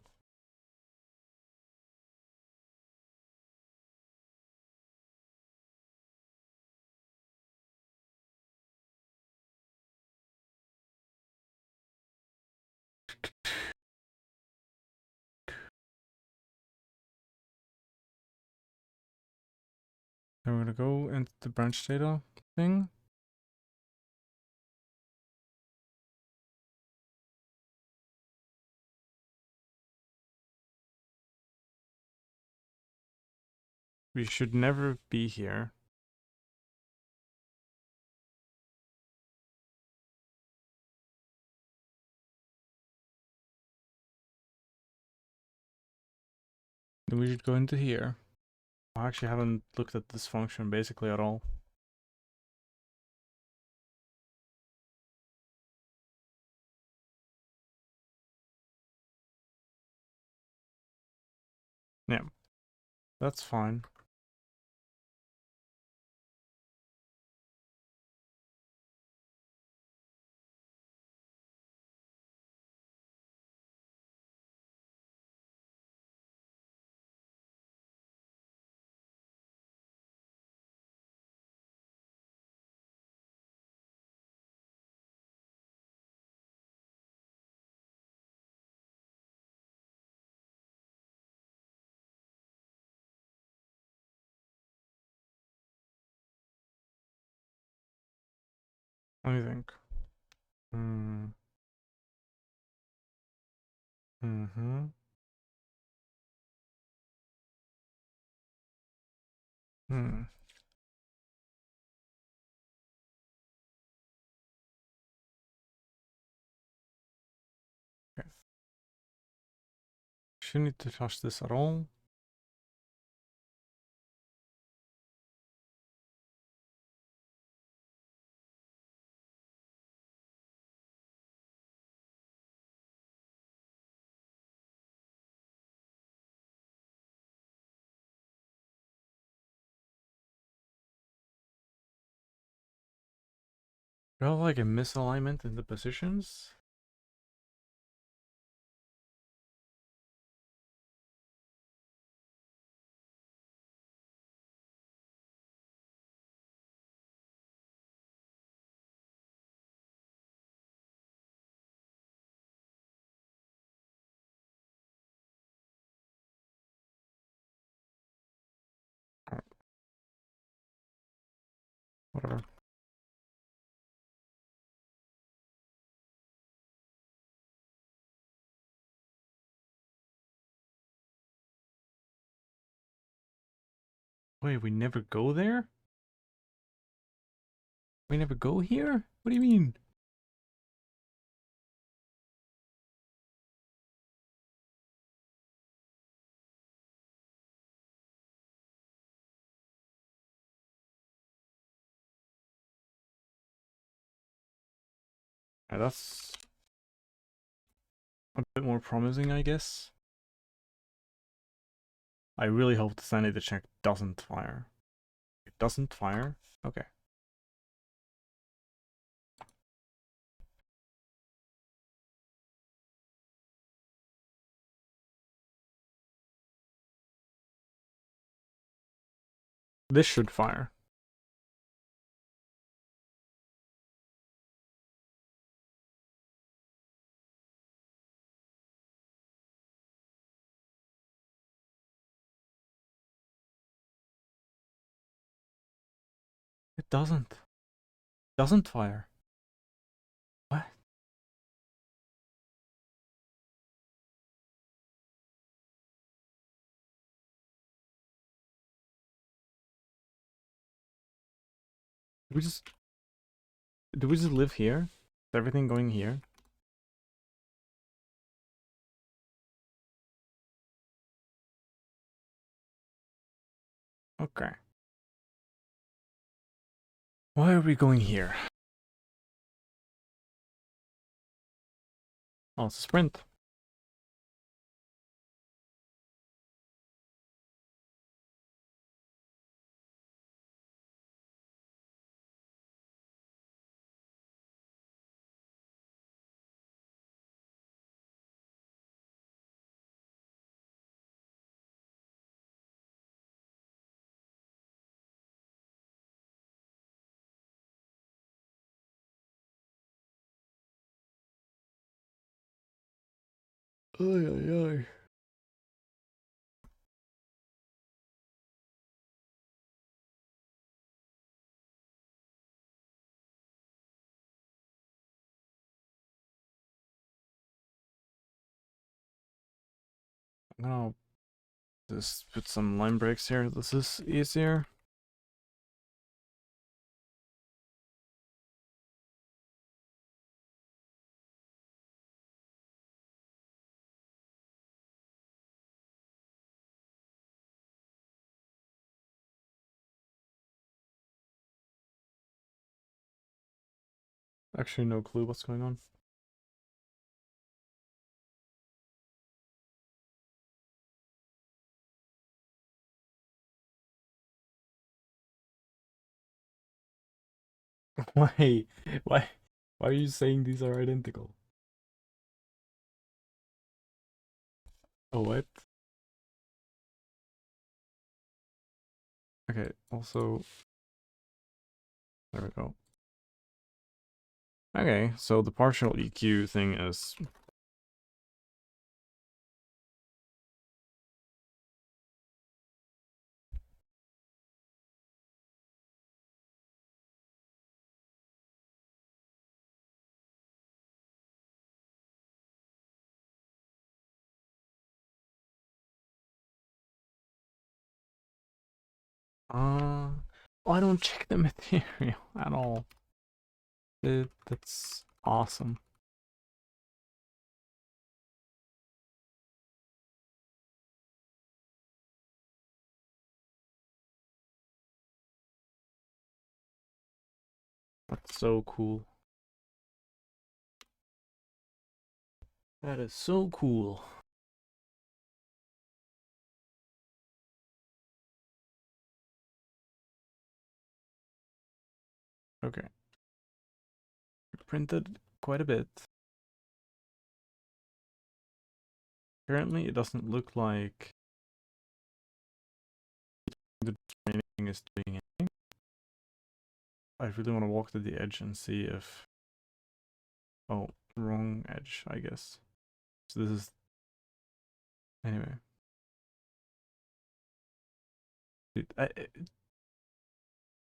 Then we're gonna go into the branch data thing. We should never be here. Then we should go into here. I actually haven't looked at this function basically at all. Yeah, that's fine. Let me think. Hmm. Mm-hmm. Hmm. Okay. Shouldn't need to touch this at all. Felt like a misalignment in the positions. Whatever. Wait, we never go there? We never go here? What do you mean? That's a bit more promising, I guess. I really hope the sanity check doesn't fire. It doesn't fire? Okay. This should fire. It doesn't. Doesn't fire. What? Do we just live here? Is everything going here? Okay. Why are we going here? Oh, it's a sprint. Ay, ay, ay. I'm gonna just put some line breaks here. This is easier. Actually, no clue what's going on. Why? Why? Why are you saying these are identical? Oh, what? Okay, also... There we go. Okay, so the partial EQ thing is... Oh, I don't check the material at all. That's awesome. That's so cool. That is so cool. Okay. Printed quite a bit. Currently, it doesn't look like the training is doing anything. I really want to walk to the edge and see if... Oh, wrong edge, I guess. So this is... Anyway. Dude,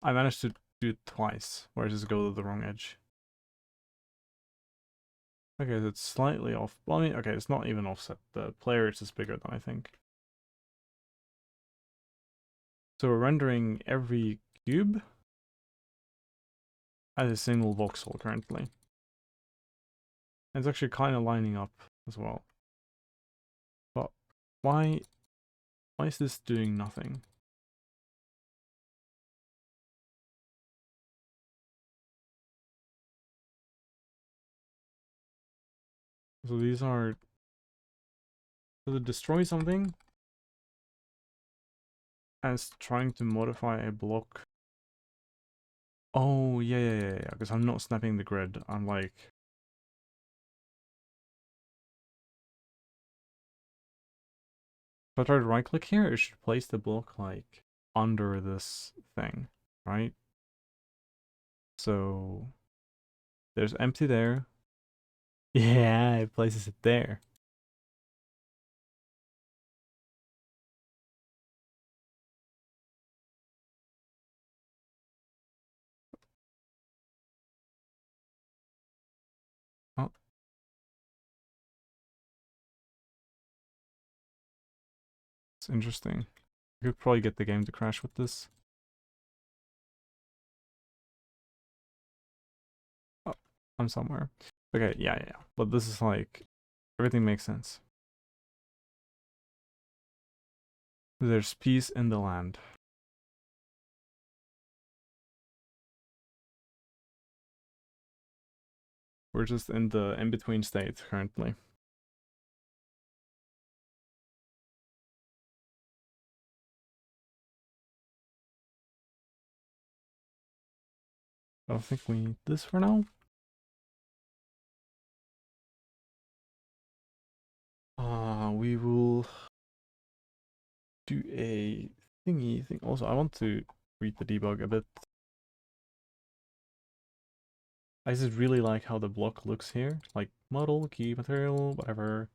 I managed to do it twice, where I just go to the wrong edge. Okay, so it's slightly off. Well, I mean, okay, it's not even offset. The player is just bigger than I think. So we're rendering every cube as a single voxel currently. And it's actually kind of lining up as well. But why is this doing nothing? So these are... Does it destroy something? As trying to modify a block. Oh, yeah. Because I'm not snapping the grid. I'm like... If I try to right click here, it should place the block like under this thing, right? So there's empty there. Yeah, it places it there. Oh, it's interesting. You could probably get the game to crash with this. Oh, I'm somewhere. Okay, yeah. But this is like, everything makes sense. There's peace in the land. We're just in the in-between state currently. I don't think we need this for now. We will do a thingy thing. Also, I want to read the debug a bit. I just really like how the block looks here. Like model, key, material, whatever.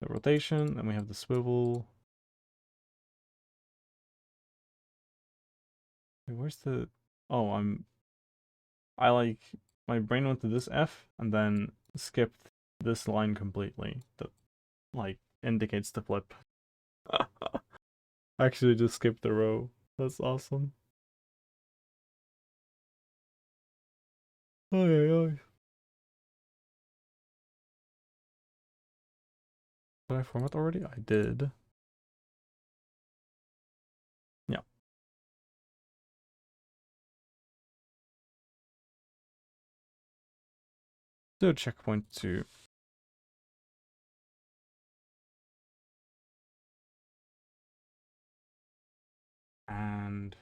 The rotation, then we have the swivel. Wait, where's the... Oh, I like... My brain went to this F and then skipped this line completely. That, like, indicates the flip. Actually just skipped the row. That's awesome. Oy. Did I format already? I did. Yeah. Do a checkpoint 2. And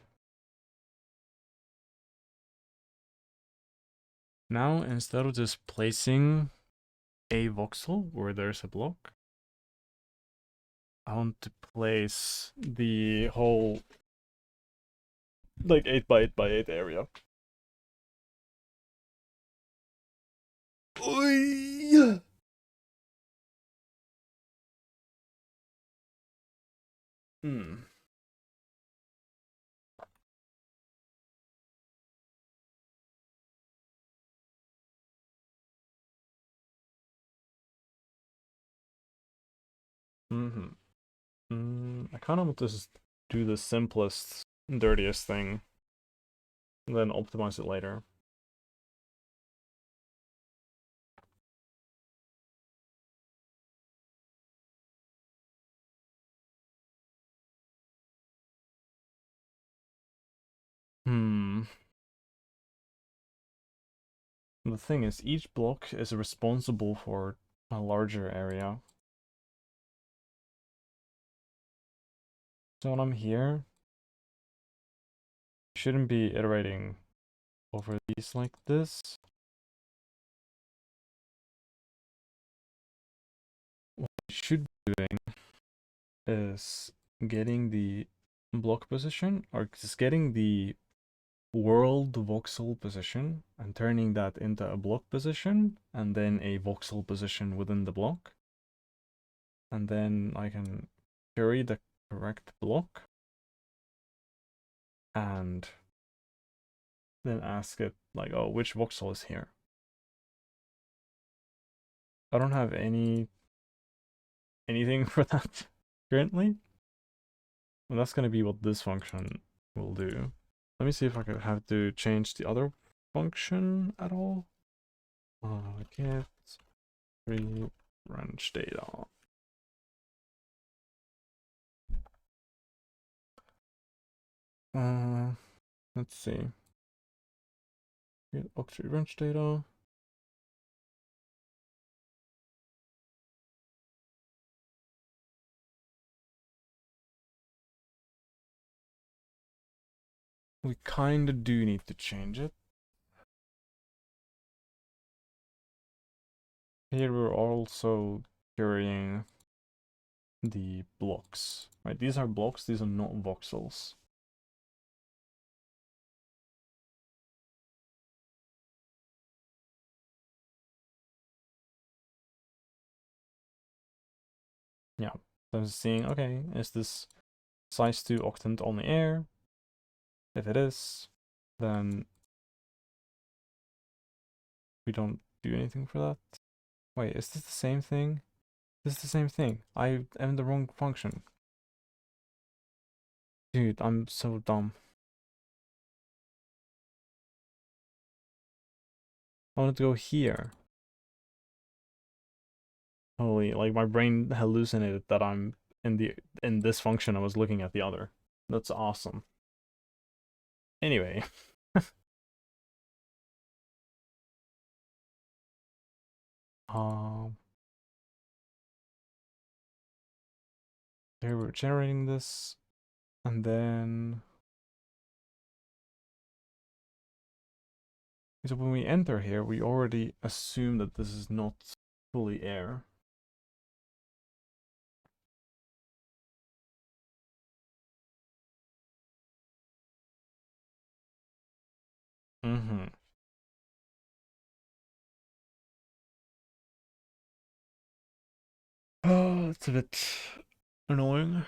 now instead of just placing a voxel where there's a block, I want to place the whole like 8 by 8 by 8 area. Oy! Hmm. I kind of want to just do the simplest dirtiest thing, and then optimize it later. The thing is, each block is responsible for a larger area. So when I'm here, I shouldn't be iterating over these like this. What I should be doing is getting the block position, or just getting the world voxel position and turning that into a block position, and then a voxel position within the block. And then I can query the correct block and then ask it like, oh, which voxel is here? I don't have anything for that currently. And that's gonna be what this function will do. Let me see if I could have to change the other function at all. Get free range data. Let's see. Get octree range data. We kinda do need to change it. Here we're also querying the blocks, right? These are blocks, these are not voxels. Yeah, so I'm seeing, okay, is this size 2 octant on the air? If it is, then we don't do anything for that. Wait, is this the same thing? This is the same thing. I am in the wrong function. Dude, I'm so dumb. I wanted to go here. Holy, like my brain hallucinated that I'm in this function. I was looking at the other. That's awesome. Anyway. um Here we're generating this, and then so when we enter here, we already assume that this is not fully air. Mm-hmm. Oh, it's a bit annoying.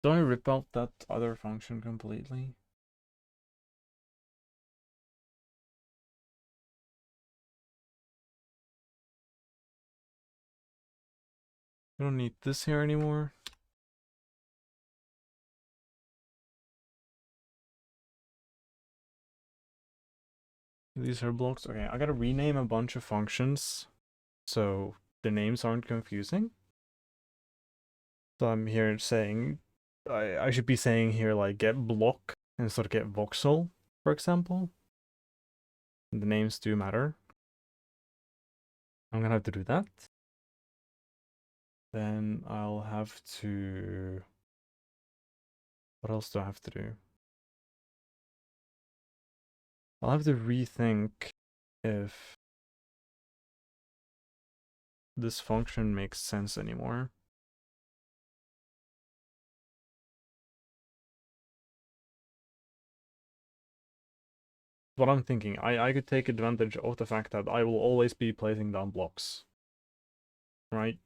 Do I rip out that other function completely? We don't need this here anymore. These are blocks. Okay, I gotta rename a bunch of functions so the names aren't confusing. So I'm here saying, I should be saying here like get block instead of get voxel, for example. The names do matter. I'm gonna have to do that. Then I'll have to... What else do I have to do? I'll have to rethink if this function makes sense anymore. What I'm thinking, I could take advantage of the fact that I will always be placing down blocks. Right?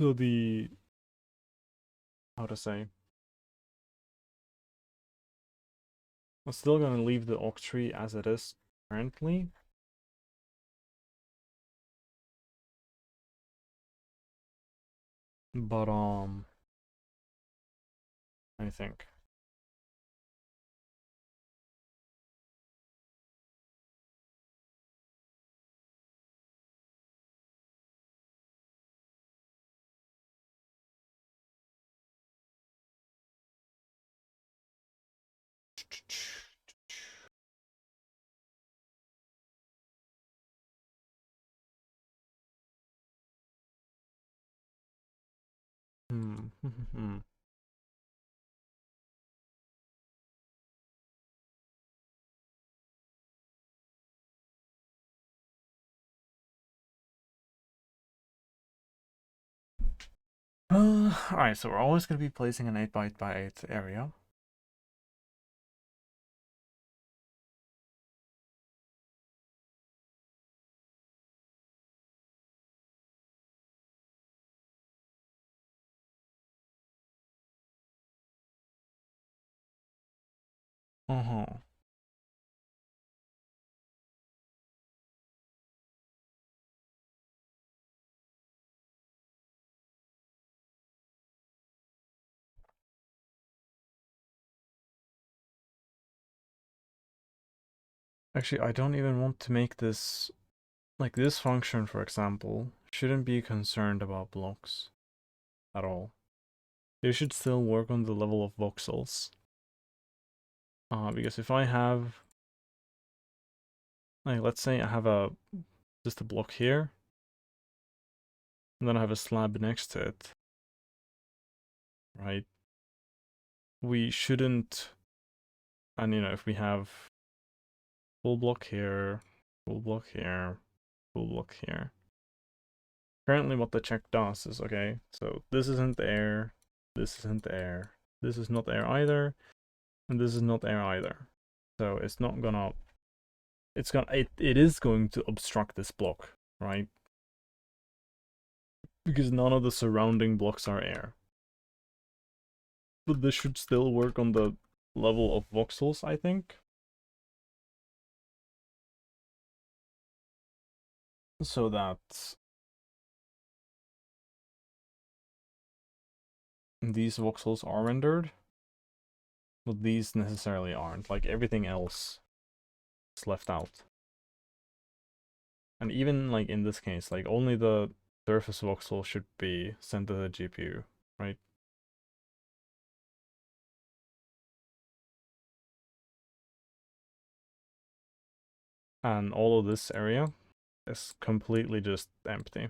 So the... How to say? I'm still gonna leave the oak tree as it is currently. But I think. Hmm. Alright, so we're always going to be placing an 8 by 8 area. Uh-huh. Actually, I don't even want to make this, like this function, for example, shouldn't be concerned about blocks at all. They should still work on the level of voxels. Because if I have, like, let's say I have just a block here, and then I have a slab next to it, right? We shouldn't, and if we have full block here, full block here, full block here. Currently what the check does is, okay, so this isn't air, this isn't air, this is not air either, and this is not air either. So it's not gonna, it is going to obstruct this block, right? Because none of the surrounding blocks are air. But this should still work on the level of voxels, I think. So that these voxels are rendered, but these necessarily aren't. Like everything else is left out. And even like in this case, like only the surface voxel should be sent to the GPU, right? And all of this area is completely just empty.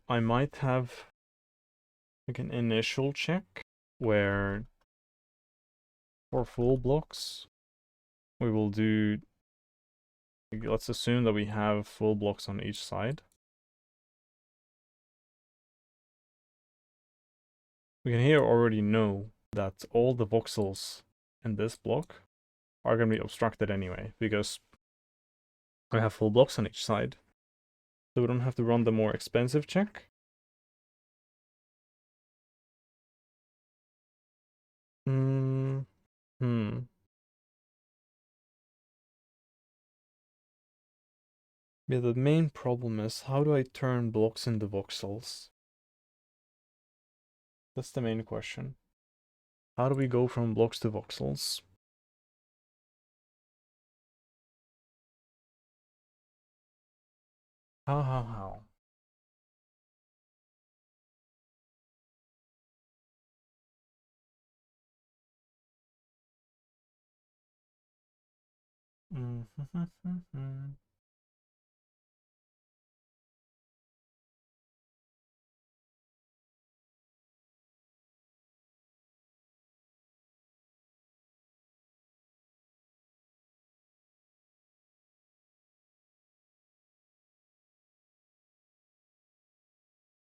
I might have like an initial check where for full blocks we will do, let's assume that we have full blocks on each side. We can here already know that all the voxels in this block are going to be obstructed anyway, because I have full blocks on each side. So we don't have to run the more expensive check. Hmm. Yeah, the main problem is, how do I turn blocks into voxels? That's the main question. How do we go from blocks to voxels? How?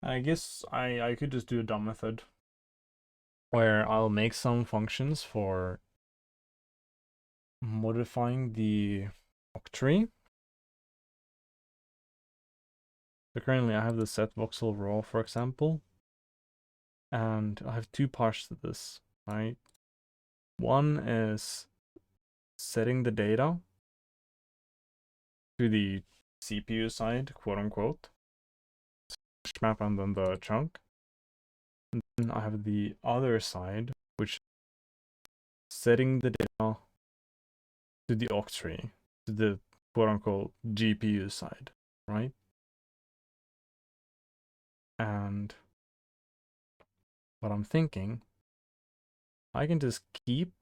I guess I could just do a dumb method where I'll make some functions for modifying the octree. So currently I have the set voxel raw, for example, and I have two parts to this, right? One is setting the data to the CPU side, quote unquote, map and then the chunk. And then I have the other side, which is setting the data to the octree, to the quote unquote GPU side, right? And what I'm thinking, I can just keep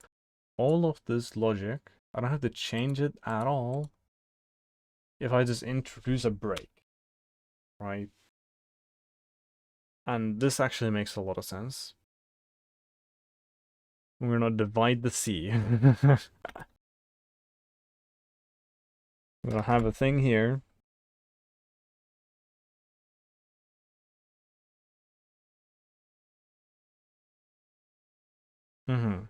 all of this logic. I don't have to change it at all if I just introduce a break, right? And this actually makes a lot of sense. We're gonna divide the sea. We're gonna have a thing here. Mm-hmm.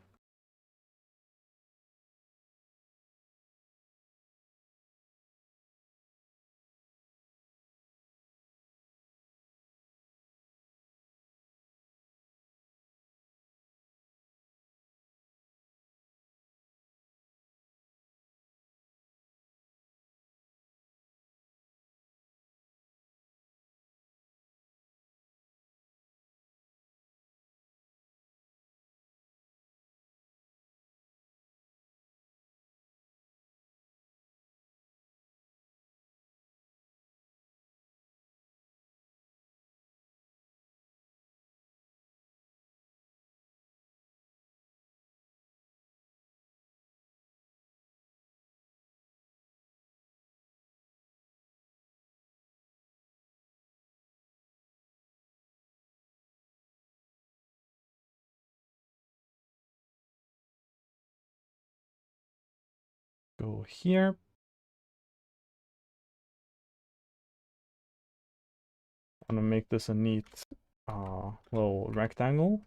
Go here. I'm gonna make this a neat little rectangle.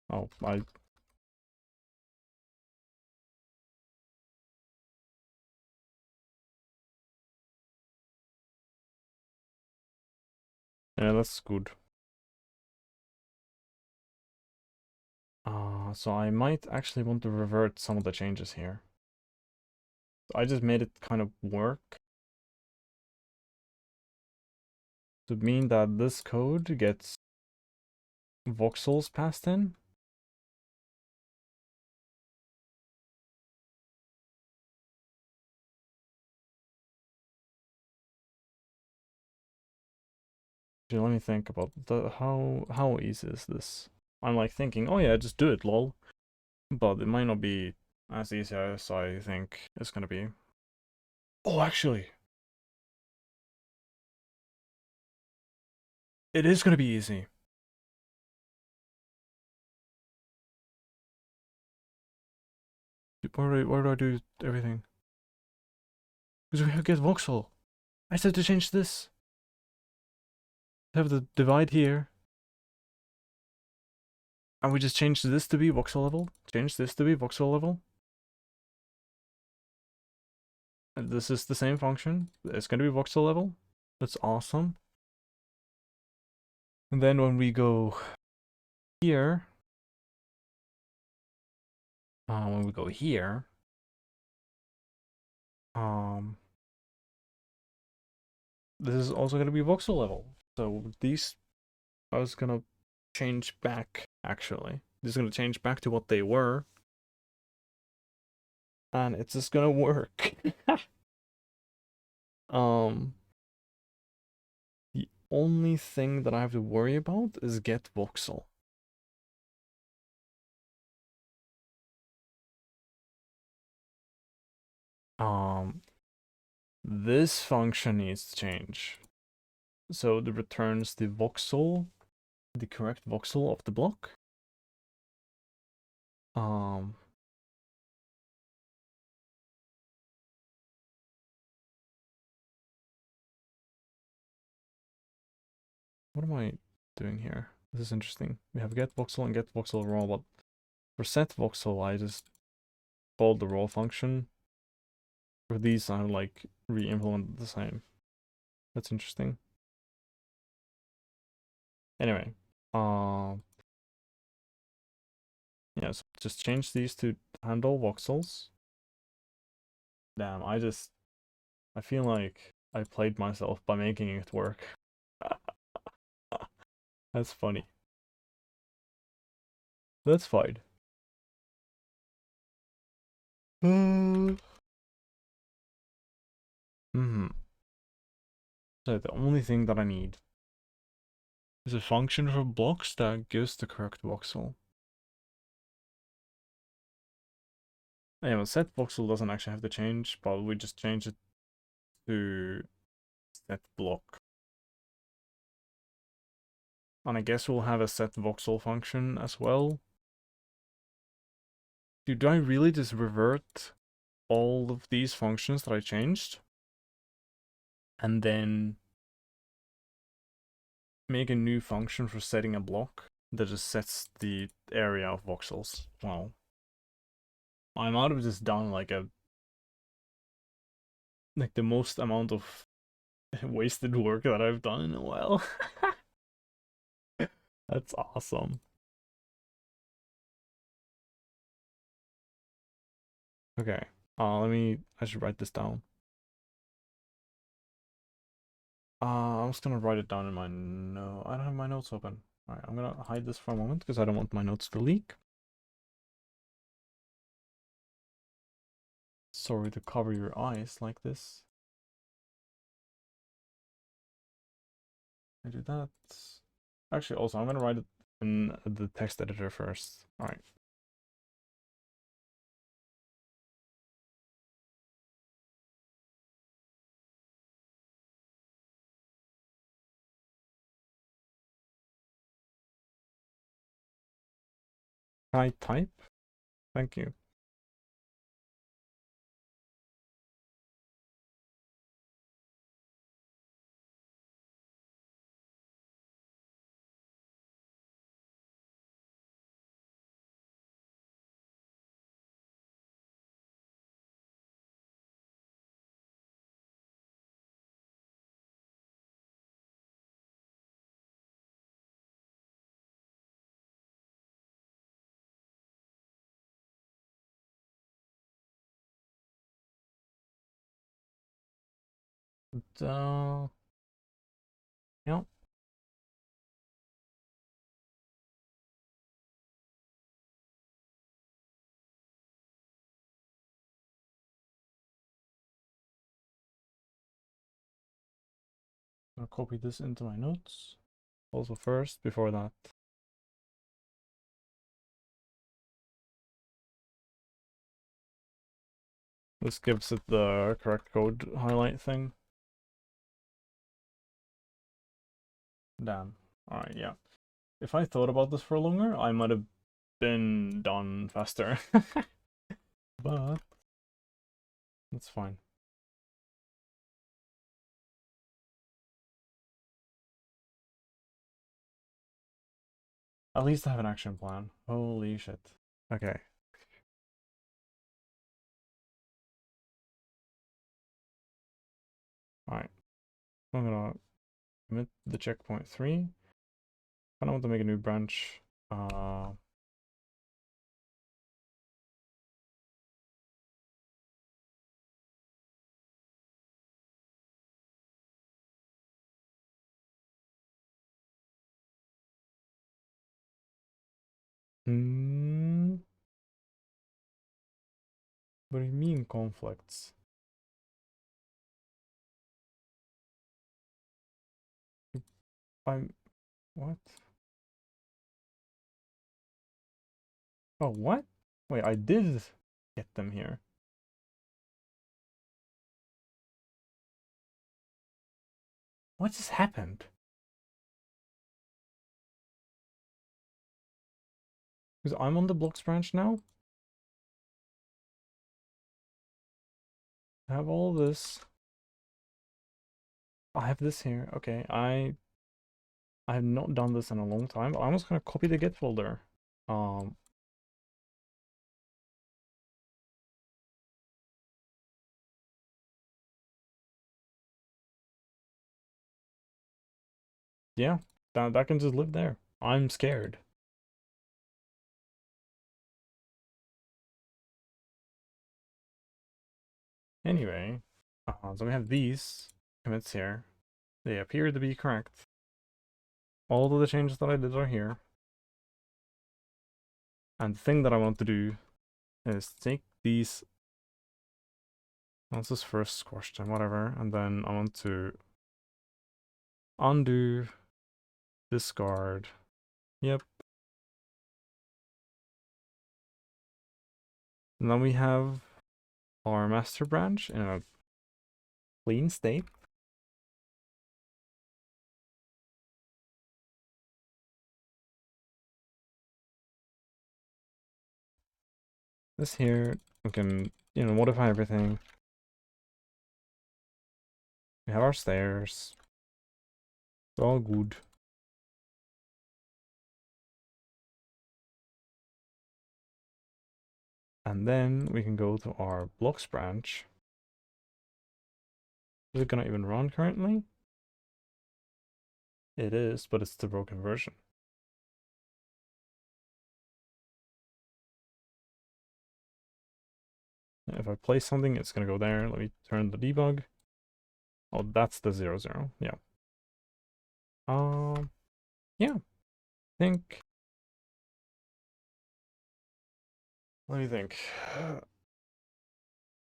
Oh, yeah, that's good. So I might actually want to revert some of the changes here. I just made it kind of work to mean that this code gets voxels passed in. Actually, let me think about how easy is this. I'm like thinking, oh yeah, just do it, lol. But it might not be as easy as I think it's gonna be. Oh, actually, it is gonna be easy. Where do I do everything? Because we get voxel. I said to change this. Have the divide here. And we just change this to be voxel level. Change this to be voxel level. And this is the same function. It's gonna be voxel level. That's awesome. And then when we go here, when we go here, this is also gonna be voxel level. So these I was gonna change back actually. This is gonna change back to what they were. And it's just gonna work. um the only thing that I have to worry about is get voxel. This function needs to change. So it returns the voxel, the correct voxel of the block. Um, What am I doing here? This is interesting. We have get voxel and get voxel raw, but for set voxel, I just called the raw function. For these, I like re-implemented the same. That's interesting. Anyway, yeah, so just change these to handle voxels. Damn, I feel like I played myself by making it work. That's funny. That's fine. So the only thing that I need is a function for blocks that gives the correct voxel. Anyway, set voxel doesn't actually have to change, but we just change it to set block. And I guess we'll have a set voxel function as well. Dude, do I really just revert all of these functions that I changed? And then make a new function for setting a block that just sets the area of voxels. Wow. I might have just done like the most amount of wasted work that I've done in a while. That's awesome. Okay. I should write this down. I'm just gonna write it down in my note. I don't have my notes open. Alright, I'm gonna hide this for a moment because I don't want my notes to leak. Sorry to cover your eyes like this. I do that. Actually, also, I'm gonna write it in the text editor first. Alright. Can I type? Thank you. Yeah. I'll copy this into my notes. Also first, before that. This gives it the correct code highlight thing. Damn. Alright, yeah. If I thought about this for longer, I might have been done faster. But that's fine. At least I have an action plan. Holy shit. Okay. Alright. I'm gonna commit the checkpoint 3. I don't want to make a new branch. What do you mean conflicts? I'm what? Oh, what? Wait, I did get them here. What just happened? Because I'm on the blocks branch now. I have all this. I have this here. Okay, I have not done this in a long time, but I'm just gonna copy the Git folder. Yeah, that can just live there. I'm scared. Anyway, so we have these commits here. They appear to be correct. All of the changes that I did are here. And the thing that I want to do is take these. Let's just first squash them, whatever. And then I want to undo, discard. Yep. And then we have our master branch in a clean state. This here, we can, modify everything. We have our stairs. It's all good. And then we can go to our blocks branch. Is it gonna even run currently? It is, but it's the broken version. If I place something, it's gonna go there. Let me turn the debug. Oh, that's the 0, 0. Yeah. Yeah. I think. Let me think.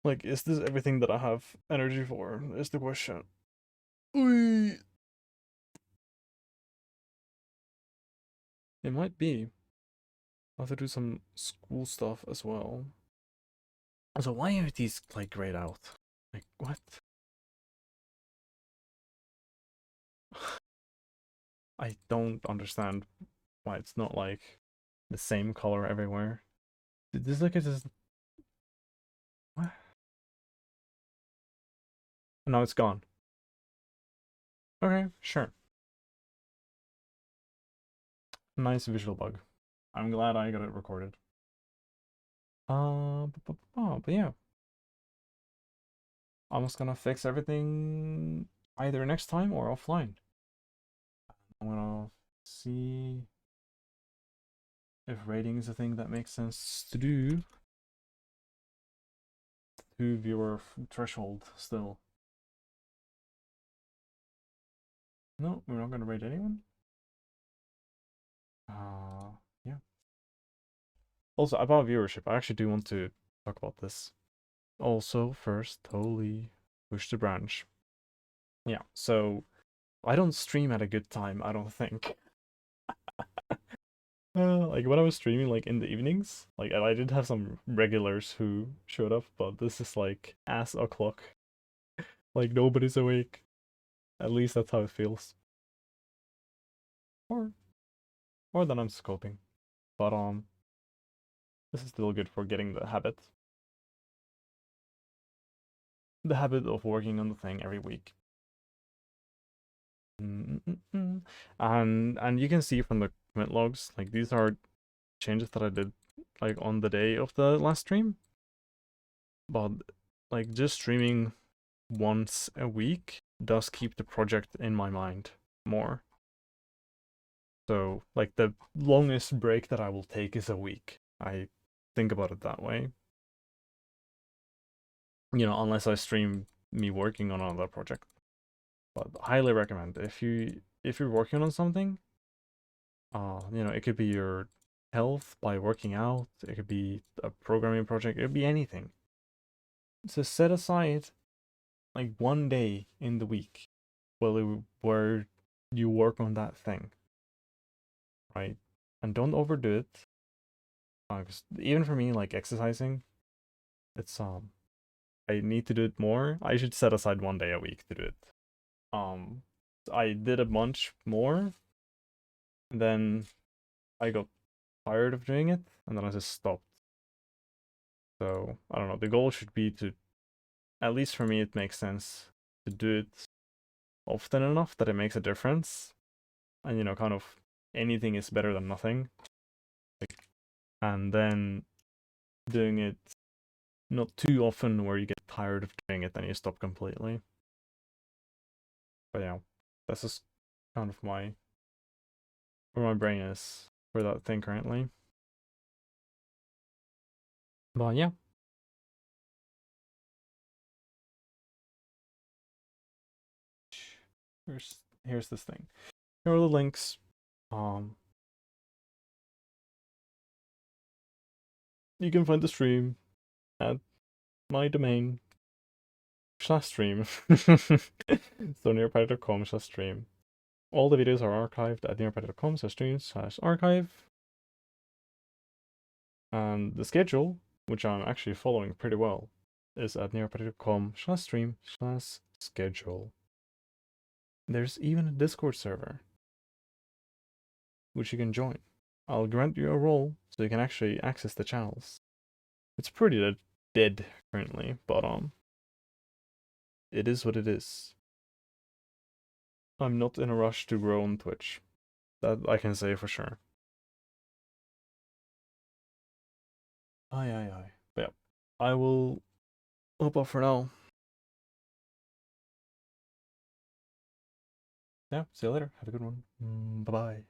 Like, is this everything that I have energy for? Is the question. It might be. I'll have to do some school stuff as well. So why are these like grayed out? Like what? I don't understand why it's not like the same color everywhere. Did this look at this? What? No, it's gone. Okay, sure. Nice visual bug. I'm glad I got it recorded. But yeah. I'm just gonna fix everything either next time or offline. I'm gonna see if rating is a thing that makes sense to do. 2 viewer threshold still. No, we're not gonna rate anyone. Yeah. Also, about viewership, I actually do want to talk about this. Also, first, totally push the branch. Yeah, so I don't stream at a good time, I don't think. Like when I was streaming like in the evenings, like I did have some regulars who showed up, but this is like ass o'clock. Like nobody's awake. At least that's how it feels. Or or then I'm scoping. But this is still good for getting the habit. The habit of working on the thing every week. And you can see from the commit logs, like these are changes that I did like on the day of the last stream. But like just streaming once a week does keep the project in my mind more. So like the longest break that I will take is a week. I think about it that way. Unless I stream me working on another project. But highly recommend if you're working on something, it could be your health by working out, it could be a programming project, it could be anything. So set aside like one day in the week where you work on that thing, right? And don't overdo it. 'Cause even for me, like exercising, it's I need to do it more. I should set aside one day a week to do it. Um, I did a bunch more, and then I got tired of doing it, and then I just stopped. So I don't know. The goal should be to, at least for me, it makes sense to do it often enough that it makes a difference. and kind of anything is better than nothing. And then doing it not too often where you get tired of doing it and you stop completely. But yeah, that's just kind of where my brain is for that thing currently. But yeah. Here's this thing. Here are the links. You can find the stream at my domain /stream. So nearpad.com/stream. All the videos are archived at nearpad.com/stream/archive. And the schedule, which I'm actually following pretty well, is at nearpad.com/stream/schedule. There's even a Discord server, which you can join. I'll grant you a role so you can actually access the channels. It's pretty dead currently, but it is what it is. I'm not in a rush to grow on Twitch. That I can say for sure. Aye. But yeah, I will hop off for now. Yeah, see you later. Have a good one. Bye-bye.